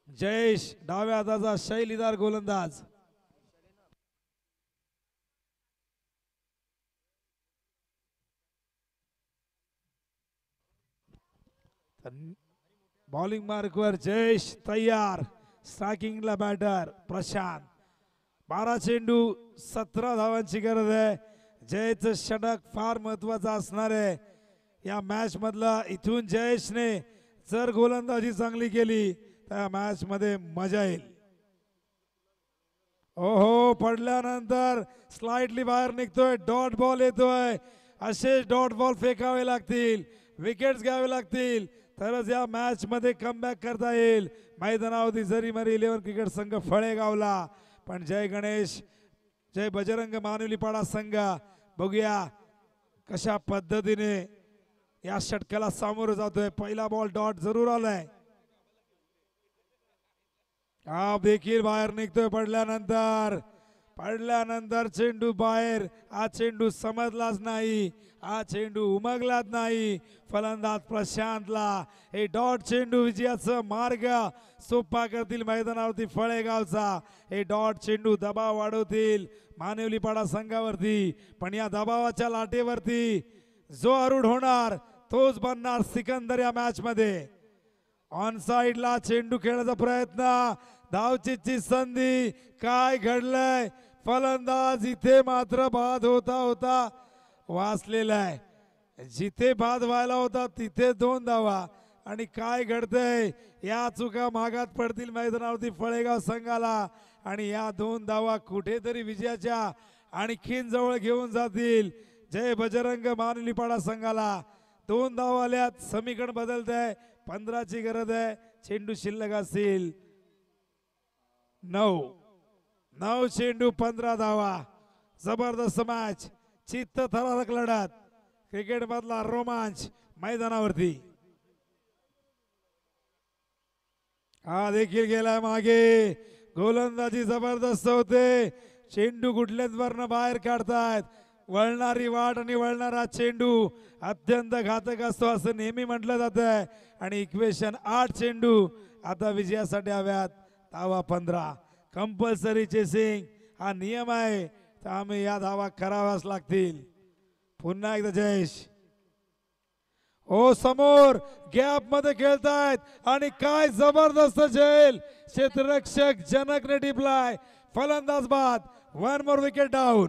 जयेश डाव्या हाताचा शैलीदार गोलंदाज. बॉलिंग मार्कवर जयेश तयार. स्ट्रायकिंगला बॅटर प्रशांत. 12 चेंडू 17 धावांची गरज आहे. जयेशचं षटक फार महत्वाचं असणार आहे या मॅच मधला. इथून जयेशने जर गोलंदाजी चांगली केली तर मॅच मध्ये मजा येईल. ओहो पडल्यानंतर स्लाइटली बाहेर निघतोय. डॉट बॉल येतोय. असेच डॉट बॉल फेकावे लागतील. विकेट्स घ्यावे लागतील तरच या मॅच मध्ये कमबॅक करता येईल. मैदानावरती जरी मरी 11 क्रिकेट संघ फळेगावला पण जय गणेश जय बजरंग मानुलीपाडा संघ बघूया कशा पद्धतीने या षटकाला सामोरं जातोय. पहिला बॉल डॉट जरूर आलाय. हा देखील बाहेर निघतोय पडल्यानंतर चेंडू बाहेर. हा चेंडू समजलाच नाही. हा चेंडू उमगलाच नाही. फलंदाज प्रशांतला हे डॉट चेंडू विजयाचा मार्ग सोपा करतील मैदानावरती फळेगावचा. हे डॉट चेंडू दबाव वाढवतील मानवलीपाडा संघावरती. पण या दबावाच्या लाटेवरती जो आरूढ होणार तोच बनणार सिकंदर या मॅच मध्ये. ऑन साइडला चेंडू खेळण्याचा प्रयत्न, धावचीची संधी, काय घडलंय? फलंदाज इथे मात्र बाद होता होता वाचलेला आहे. जिथे बाद व्हायला होता तिथे 2 धावा. आणि काय घडतंय? या चुका मागात पडतील मैदानावरती फळेगाव संघाला आणि या 2 धावा कुठेतरी विजयाच्या आणखीन जवळ घेऊन जातील. जय बजरंग मानुलीपाडा संघाला 2 धावा आल्यात. समीकरण बदलत आहे. 15ची गरज आहे. चेंडू शिल्लक असतील 9 चेंडू 15 धावा. जबरदस्त मॅच, चित्त थरारक लढत, क्रिकेट मधला रोमांच मैदानावरती. हा देखील गेला मागे. गोलंदाजी जबरदस्त होते. चेंडू कुठल्याच वरनं बाहेर काढतायत. वळणारी वाट आणि वळणारा चेंडू अत्यंत घातक असतो असं नेहमी म्हटलं जातं. आणि इक्वेशन 8 चेंडू आता विजयासाठी हव्यात. धावा 15. कंपल्सरी चेसिंग हा नियम आहे, त्यामुळे या धावा कराव्याच लागतील. पुन्हा एकदा जयेश हो समोर गॅप मध्ये खेळतायत आणि काय जबरदस्त झेल. क्षेत्ररक्षक जनकने टिपलाय. फलंदाज बाद. 1 मोर विकेट डाऊन.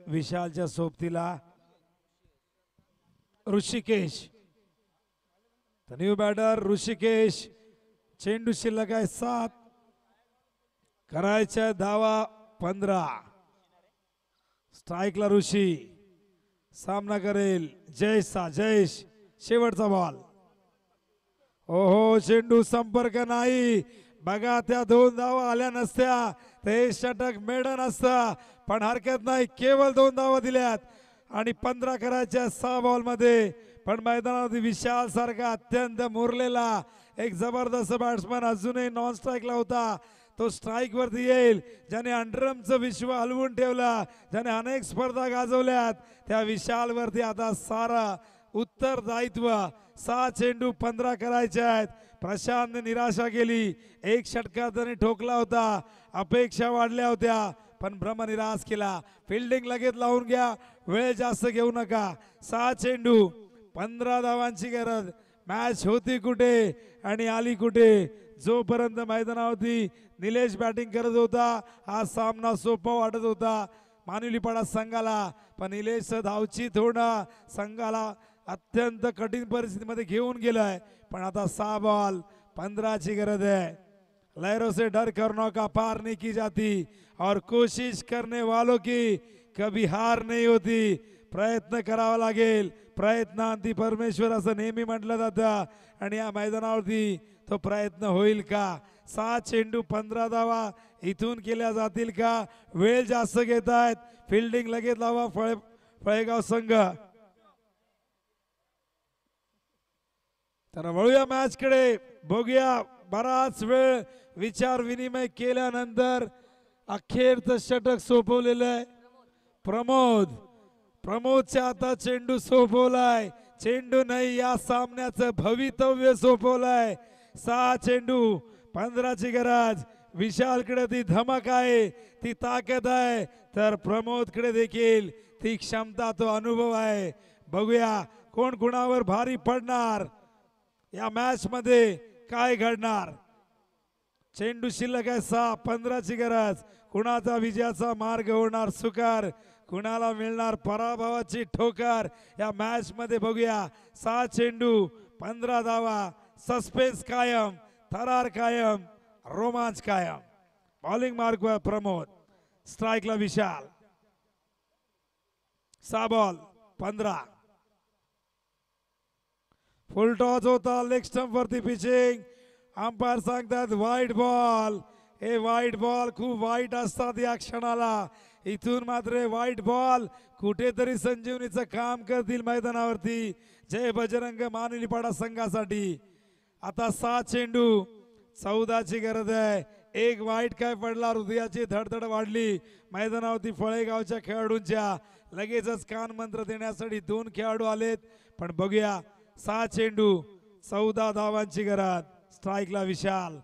विशालच्या सोबतीला ऋषिकेश. New batter Rishikesh. चेंडू शिल्लक आहे 7. करायच्या धावा 15. स्ट्राईकला ऋषी. सामना करेल जयेश. शेवटचा बॉल. ओहो चेंडू संपर्क नाही. बघा त्या 2 धावा आल्या नसत्या ते षटक मेडन असता, पण हरकत नाही. केवळ 2 धावा दिल्यात आणि 15 करायच्या 6 बॉल मध्ये. पण मैदानामध्ये विशाल सारखा अत्यंत मुरलेला एक जबरदस्त बॅट्समन अजूनही नॉन स्ट्राईकला होता. तो स्ट्राईक वरती येईल. ज्याने अंडरमचं विश्व हलवून ठेवला, ज्याने अनेक स्पर्धा गाजवल्यात, त्या विशाल वरती आता सारा उत्तरदायित्व. 6 चेंडू 15 करायचे आहेत. प्रशांतने निराशा केली. 1 षटकार त्याने ठोकला होता. अपेक्षा वाढल्या होत्या पण भ्रमनिराश केला. फिल्डिंग लगेच लावून घ्या, वेळ जास्त घेऊ नका. 6 चेंडू 15 धावांची गरज. मॅच होती कुठे आणि आली कुठे? जोपर्यंत मैदानावरती निलेश बॅटिंग करत होता हा सामना सोपा वाटत होता मानुलीपाडा संघाला, पण निलेश धावची थोडा संघाला अत्यंत कठीण परिस्थितीमध्ये घेऊन गेलाय. पण आता 6 बॉल 15ची गरज है. लहरों से डर कर नौका पार नहीं की जाती और कोशिश करने वालों की कभी हार नहीं होती. प्रयत्न करावा लागेल. प्रयत्नांती परमेश्वर असं नेहमी म्हटलं जातं आणि या मैदानावरती तो प्रयत्न होईल का? 6 चेंडू 15 धावा इथून केल्या जातील का? वेळ जास्त घेत आहेत. फिल्डिंग लगेच लावा फळेगाव संघ. तर वळूया मॅच कडे. बघूया बराच वेळ विचार विनिमय केल्यानंतर अखेरचं षटक सोपवलेलं आहे. प्रमोदच्या आता चेंडू सोपवलाय. चेंडू नाही, या सामन्याचं भवितव्य सोपवलाय. 6 चेंडू 15ची गरज. विशालकडे ती धमक आहे, ती ताकद आहे, तर प्रमोदकडे देखील ती क्षमता, तो अनुभव आहे. बघूया कोण कुणावर भारी पडणार. या मॅच मध्ये काय घडणार. चेंडू शिल्लक आहे 6. 15ची गरज. कुणाचा विजयाचा मार्ग होणार सुकर, कुणाला मिळणार पराभवाची ठोकर. या मॅच मध्ये बघूया. 6 चेंडू 15 धावा. सस्पेन्स कायम, थरार कायम, रोमांच कायम. Bowling mark Pramod. स्ट्राईकला विशाल. 6 बॉल 15. फुल टॉस होता. लेग स्टंप वरती पिचिंग. अंपायर सांगतात वाईट बॉल. हे वाईट बॉल खूप वाईट असतात या क्षणाला. इथून मात्र व्हाईट बॉल कुठेतरी संजीवनीचं काम करतील मैदानावरती जय बजरंग मानुलीपाडा संघासाठी. आता 6 चेंडू 14ची गरज आहे. एक वाईट काय पडला, हृदयाची धडधड वाढली मैदानावरती फळेगावच्या खेळाडूंच्या. लगेचच कान मंत्र देण्यासाठी 2 खेळाडू आलेत, पण बघूया 6 चेंडू 14 धावांची गरज. स्ट्राईकला विशाल.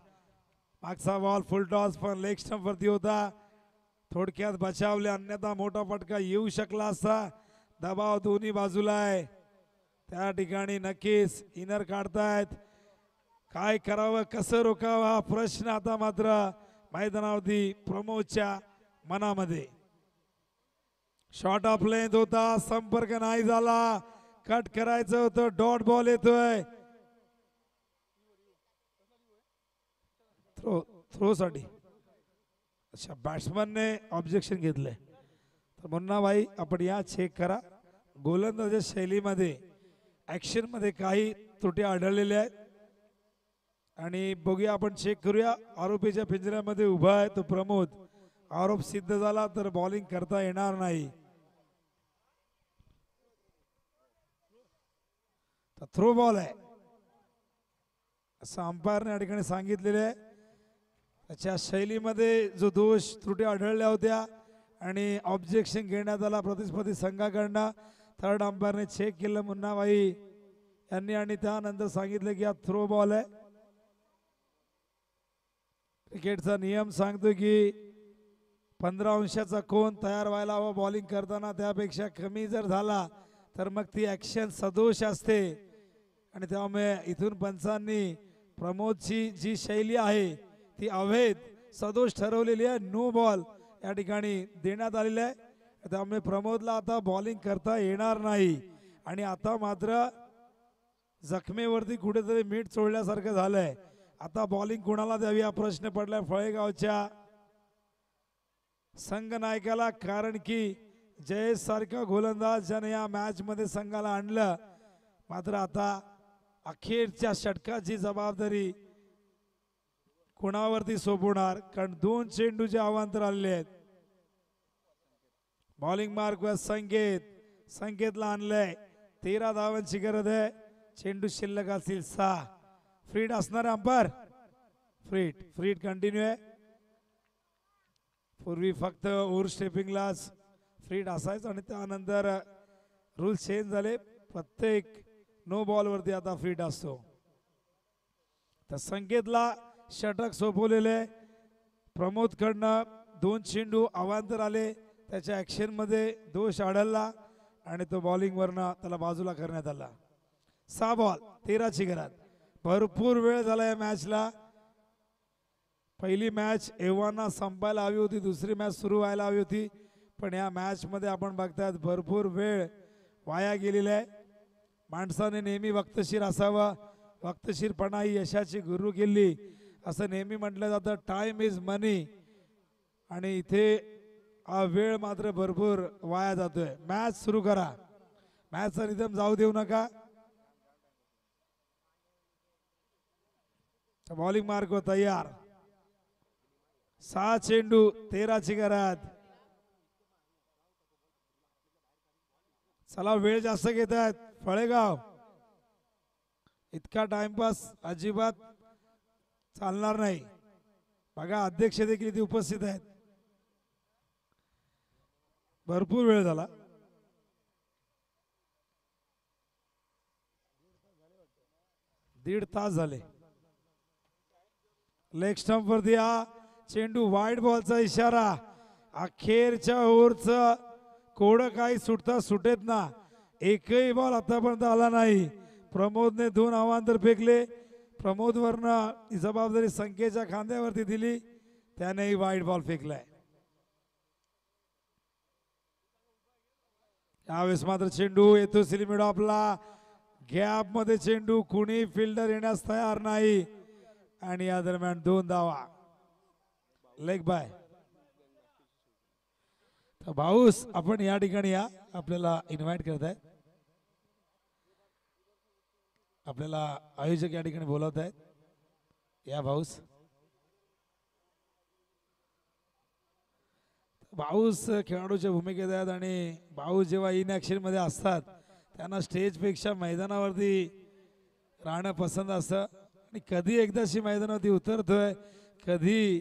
मागचा बॉल फुल टॉस पण लेग स्टंप वरती होता, थोडक्यात बचावले, अन्यथा मोठा फटका येऊ शकला असता. दबाव दोन्ही बाजूला आहे, त्या ठिकाणी नक्कीच इनर काढतायत. काय करावं, कसं रोकावं हा प्रश्न आता मात्र मैदानावरती प्रमोदच्या मनामध्ये. शॉट ऑफ लेंथ होता, संपर्क नाही झाला, कट करायचं होतं. डॉट बॉल येतोय थ्रो साठी. अच्छा, बॅट्समनने ऑब्जेक्शन घेतलंय. तर मुन्ना भाई आपण या चेक करा. गोलंदाजी शैलीमध्ये ऍक्शन मध्ये काही त्रुटी आढळलेल्या आहेत आणि बघूया, आपण चेक करूया. आरोपीच्या पिंजऱ्यामध्ये उभा आहे तो प्रमोद. आरोप सिद्ध झाला तर बॉलिंग करता येणार नाही. थ्रो बॉल आहे असं अंपायरने या ठिकाणी सांगितलेले आहे. त्याच्या शैलीमध्ये जो दोष त्रुटी आढळल्या होत्या आणि ऑब्जेक्शन घेण्यात आला प्रतिस्पर्धी संघाकडनं. थर्ड अंपायरने चेक केलं मुन्नाबाई यांनी आणि त्यानंतर सांगितलं की हा थ्रो बॉल आहे. क्रिकेटचा नियम सांगतो की 15 अंशाचा कोन तयार व्हायला हवा बॉलिंग करताना, त्यापेक्षा कमी जर झाला तर मग ती ऍक्शन सदोष असते. आणि त्यामुळे इथून पंचांनी प्रमोदची जी शैली आहे ती अवैध सदोष ठरवलेली आहे. नो बॉल या ठिकाणी देण्यात आलेला आहे. त्यामुळे प्रमोदला आता बॉलिंग करता येणार नाही. आणि आता मात्र जखमेवरती कुठेतरी मीठ चोळल्यासारखं झालंय. आता बॉलिंग कोणाला द्यावी हा प्रश्न पडलाय फळेगावच्या संघ नायकाला. कारण की जयेश सारखा गोलंदाज ज्याने या मॅच मध्ये संघाला आणलं, मात्र आता अखेरच्या षटकाची जबाबदारी कोणावरती सोपवणार. कारण 2 चेंडूचे अवांतर आलेले आहेत. बॉलिंग मार्क वर संकेतला आणलंय. 13 धावांची गरज आहे. चेंडू शिल्लक असतील 6. फ्रीड असणार अंपायर. फ्रीड कंटिन्यू आहे. पूर्वी फक्त ओव्हर स्टेपिंगलाच फ्रीड असायचं आणि त्यानंतर रूल चेंज झाले. प्रत्येक नो बॉल वरती आता फ्रीड असतो. तर संकेतला षटक सोपवलेले. प्रमोद कडनं 2 चेंडू अवांतर आले, त्याच्या ऍक्शन मध्ये दोष आढळला आणि तो बॉलिंग वरनं त्याला बाजूला करण्यात आला. 6 बॉल 13ची गरज. भरपूर वेळ झाला या मॅचला. पहिली मॅच एव्हाना संपायला हवी होती, दुसरी मॅच सुरू व्हायला हवी होती, पण या मॅच मध्ये आपण बघतायत भरपूर वेळ वाया गेलेला आहे. माणसाने नेहमी वक्तशीर असावं. वक्तशीरपणा ही यशाची गुरु केली असं नेहमी म्हटलं जातं. टाइम इज मनी. आणि इथे हा वेळ मात्र भरपूर वाया जातोय. मॅच सुरू करा. मॅचचा रिदम जाऊ देऊ नका. बॉलिंग मार्क तयार. 6 चेंडू 13ची गरज. चला, वेळ जास्त घेत आहेत फळेगाव. इतका टाइमपास अजिबात चालणार नाही. बघा, अध्यक्ष देखील इथे उपस्थित आहेत. भरपूर वेळ झाला. दीड तास झाले. लेग स्टंप वरती हा चेंडू. वाईट बॉलचा इशारा. अखेरच्या ओव्हरचं कोडं काही सुटता सुटेत ना. एकही बॉल आतापर्यंत आला नाही. प्रमोदने 2 अवांतर फेकले. प्रमोद वरनं ही जबाबदारी संख्येच्या खांद्यावरती दिली, त्यानेही वाईट बॉल फेकलाय. यावेळेस मात्र चेंडू येतो सिलिमिड ऑफला. गॅप मध्ये चेंडू. कुणी फिल्डर येण्यास तयार नाही आणि या दरम्यान 2 धावा. Leg bye. भाऊस, आपण या ठिकाणी या. आपल्याला इन्व्हाइट करतायत. आपल्याला आयोजक या ठिकाणी बोलवत आहेत. या भाऊस. भाऊस खेळाडूच्या भूमिकेत आहेत आणि भाऊ जेव्हा इन ॲक्शन मध्ये असतात त्यांना स्टेजपेक्षा मैदानावरती राहणं पसंत असतं आणि कधी एकदाशी मैदानावरती उतरतोय, कधी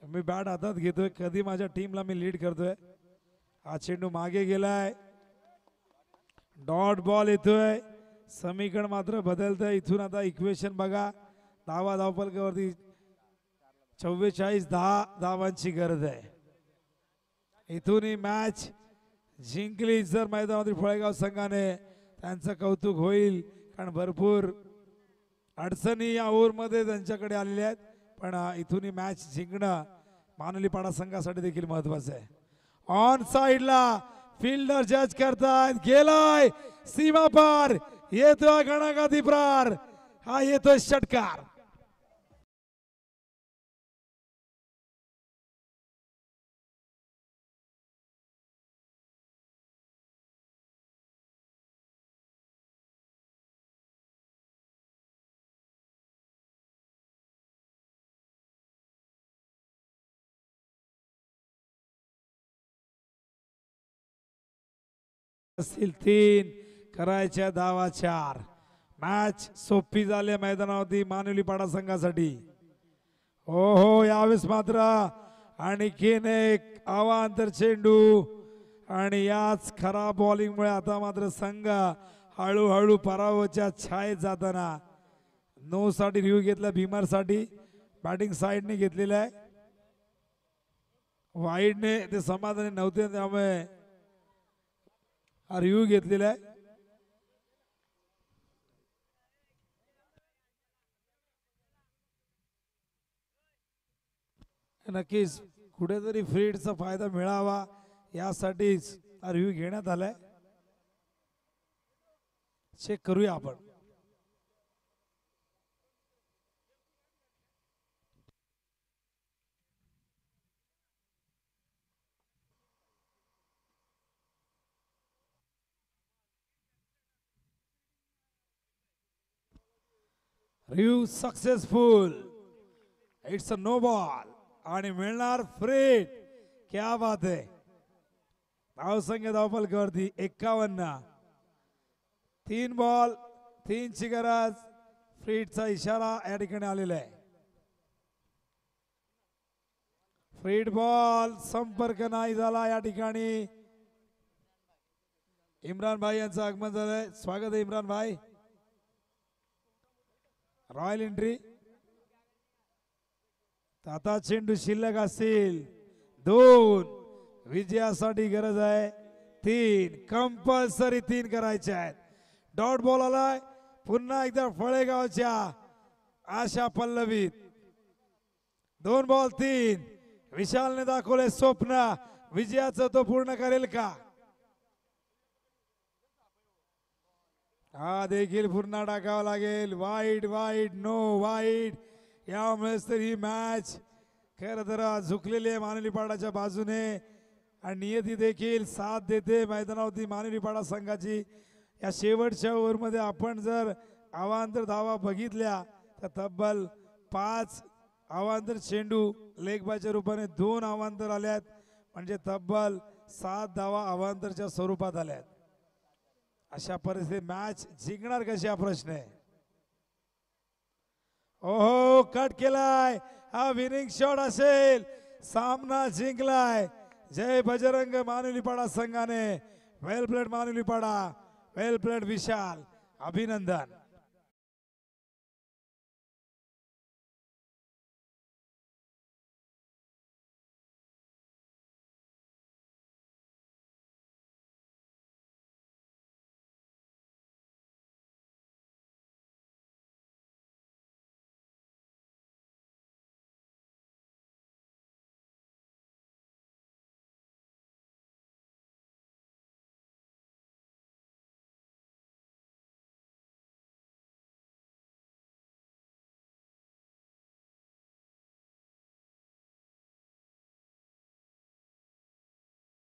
मी बॅट हातात घेतोय, कधी माझ्या टीमला मी लीड करतोय. हा चेंडू मागे गेलाय, डॉट बॉल येतोय, समीकरण मात्र बदलतंय. इथून आता इक्वेशन बघा, धावफलकावरती 44-10 धावांची गरज आहे. इथून ही मॅच जिंकली जर मैदानावरती फळेगाव संघाने त्यांचं कौतुक होईल, कारण भरपूर अडचणी या ओव्हरमध्ये त्यांच्याकडे आलेल्या आहेत. पण इथून ही मॅच जिंकणं मानुलीपाडा संघासाठी देखील महत्वाचं आहे. ऑन साइडला फिल्डर जज करतायत, गेलाय सीमा पार, येतोय गणागादी प्रार, हा येतोय षटकार. असतील 3, करायच्या धावा 4. मॅच सोपी झाली मैदानावरती मानुलीपाडा संघासाठी. हो यावेळेस मात्र आणखीन एक अवांतर चेंडू आणि याच खराब बॉलिंगमुळे आता मात्र संघ हळूहळू पराभवाच्या छायेत जाताना. 9 साठी रिव्ह्यू घेतला, भीमर साठी बॅटिंग साइडने घेतलेला आहे. वाईडने ते समाधानी नव्हते, त्यामुळे हा रिव्ह्यू घेतलेला आहे. नक्कीच कुठेतरी फ्रीडचा फायदा मिळावा यासाठीच हा रिव्ह्यू घेण्यात आलाय. चेक करूया आपण. Review successful. It's a no ball आणि मिळणार फ्रीड. क्या बात आहे. धावसंख्या धावफलकावरती 51. 3 बॉल 3 ची गरज. फ्रीडचा इशारा या ठिकाणी आलेला आहे. फ्रीड बॉल, संपर्क नाही झाला या ठिकाणी. इम्रान भाई यांचं आगमन झालंय. स्वागत आहे इम्रान भाई. Royal entry. आता चेंडू शिल्लक असतील 2. विजयासाठी गरज आहे 3. कंपल्सरी 3 करायचे आहेत. डॉट बॉल आलाय पुन्हा एकदा फळेगावच्या आशा पल्लवीत. 2 बॉल 3. विशालने दाखवले स्वप्न, विजयाचं तो पूर्ण करेल का? हा देखील पुन्हा टाकावा लागेल. Wide wide no wide. यामुळेच तर ही मॅच खरं तर झुकलेली आहे मानुलीपाडाच्या बाजूने आणि नियती देखील साथ देते मैदानावरती मानुलीपाडा संघाची. या शेवटच्या ओव्हरमध्ये आपण जर अवांतर धावा बघितल्या तर तब्बल 5 अवांतर चेंडू लेग बायच्या रूपाने 2 अवांतर आल्यात, म्हणजे तब्बल 7 धावा अवांतरच्या स्वरूपात आल्यात. अशा परिस्थितीत मॅच जिंकणार कशी हा प्रश्न आहे. ओहो कट केलाय. हा विनिंग शॉट असेल. सामना जिंकलाय. जय बजरंग मानुलीपाडा संघाने. वेल प्लेड मानुलीपाडा, वेल प्लेड विशाल. अभिनंदन.